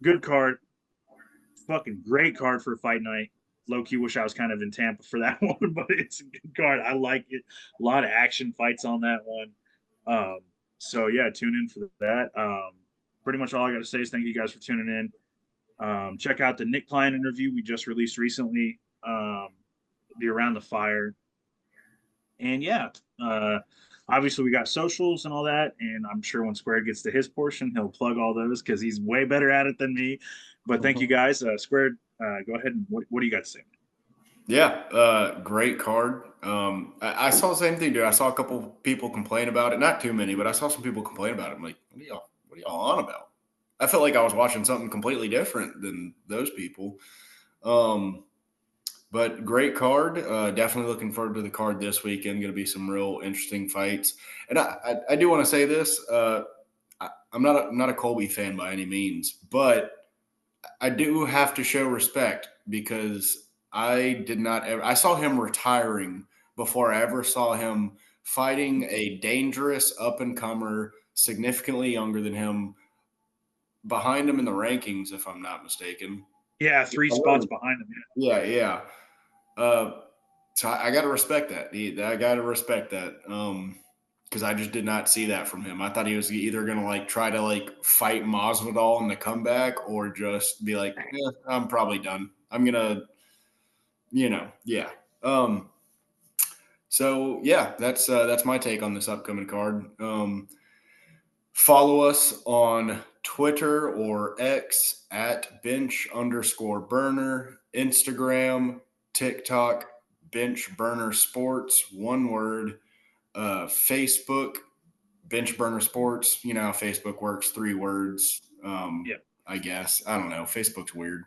Good card, fucking great card for a fight night. Low key wish I was kind of in Tampa for that one, but it's a good card. I like it. A lot of action fights on that one. Um, so yeah, tune in for that. Pretty much all I got to say is thank you guys for tuning in. Check out the Nick Klein interview we just released recently. The Around the Fire, and yeah, obviously we got socials and all that. And I'm sure when Squared gets to his portion, he'll plug all those because he's way better at it than me. But thank you guys. Squared, go ahead and what do you got to say? Yeah, great card. I saw the same thing, dude. I saw a couple people complain about it. Not too many, but I saw some people complain about it. I'm like, what are y'all on about? I felt like I was watching something completely different than those people. Um, but great card. Definitely looking forward to the card this weekend. Going to be some real interesting fights. And I do want to say this. I'm not a Colby fan by any means, but I do have to show respect because I did not ever. I saw him retiring before I ever saw him fighting a dangerous up and comer, significantly younger than him, behind him in the rankings, if I'm not mistaken. Yeah, three spots behind him. Yeah, yeah. Uh, so I got to respect that. I got to respect that. Because I just did not see that from him. I thought he was either going to like try to like fight Masvidal in the comeback or just be like, yeah, I'm probably done. I'm going to, yeah. Um, so yeah, that's my take on this upcoming card. Follow us on Twitter or X at bench_burner, Instagram, TikTok, bench burner sports, one word, Facebook, bench burner sports. You know how Facebook works, 3 words. Yeah. I guess. I don't know. Facebook's weird.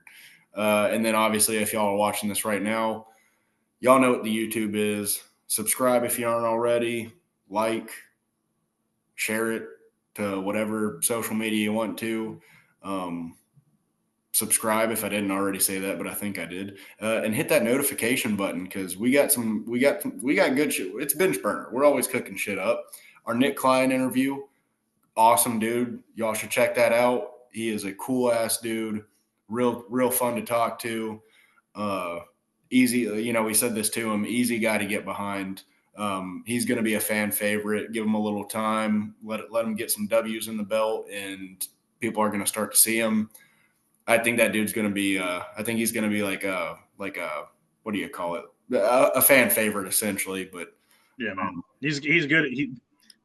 And then obviously, if y'all are watching this right now, y'all know what the YouTube is. Subscribe if you aren't already. Like, share it to whatever social media you want to. Subscribe if I didn't already say that, but I think I did. And hit that notification button because we got good shit. It's bench burner. We're always cooking shit up. Our Nick Klein interview, awesome dude. Y'all should check that out. He is a cool ass dude. Real fun to talk to. easy. You know, we said this to him, easy guy to get behind. He's going to be a fan favorite. Give him a little time, let him get some W's in the belt, and people are going to start to see him. I think that dude's going to be. I think he's going to be like a what do you call it? A fan favorite essentially. But Yeah, man. He's good.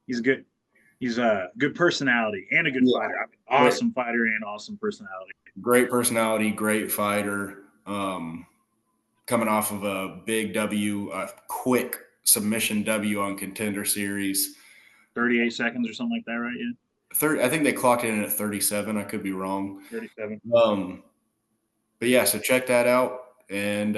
He's good. He's a good personality and a good fighter. I mean, awesome fighter and awesome personality. Great personality, great fighter. Coming off of a big W, a quick submission W on Contender Series. 38 seconds or something like that, right? Yeah. 30, I think they clocked in at 37. I could be wrong. 37. But yeah, so check that out. And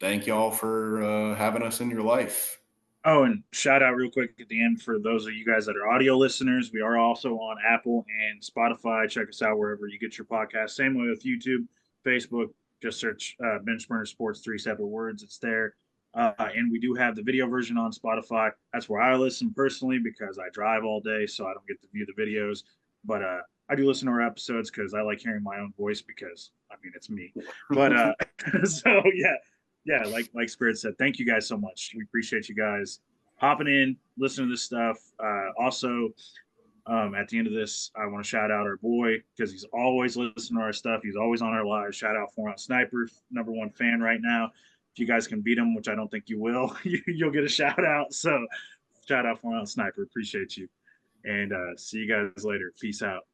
thank y'all for having us in your life. Oh, and shout out real quick at the end for those of you guys that are audio listeners. We are also on Apple and Spotify. Check us out wherever you get your podcast. Same way with YouTube, Facebook. Just search Bench Burner Sports, 3 separate words. It's there. And we do have the video version on Spotify. That's where I listen personally because I drive all day, so I don't get to view the videos. But I do listen to our episodes because I like hearing my own voice because, I mean, it's me. But so, yeah, like Spirit said, thank you guys so much. We appreciate you guys hopping in, listening to this stuff. Also, at the end of this, I want to shout out our boy because he's always listening to our stuff. He's always on our lives. Shout out 4 Ounce Sniper, #1 fan right now. If you guys can beat him, which I don't think you will, you'll get a shout out. So shout out 4 Ounce Sniper. Appreciate you. And see you guys later. Peace out.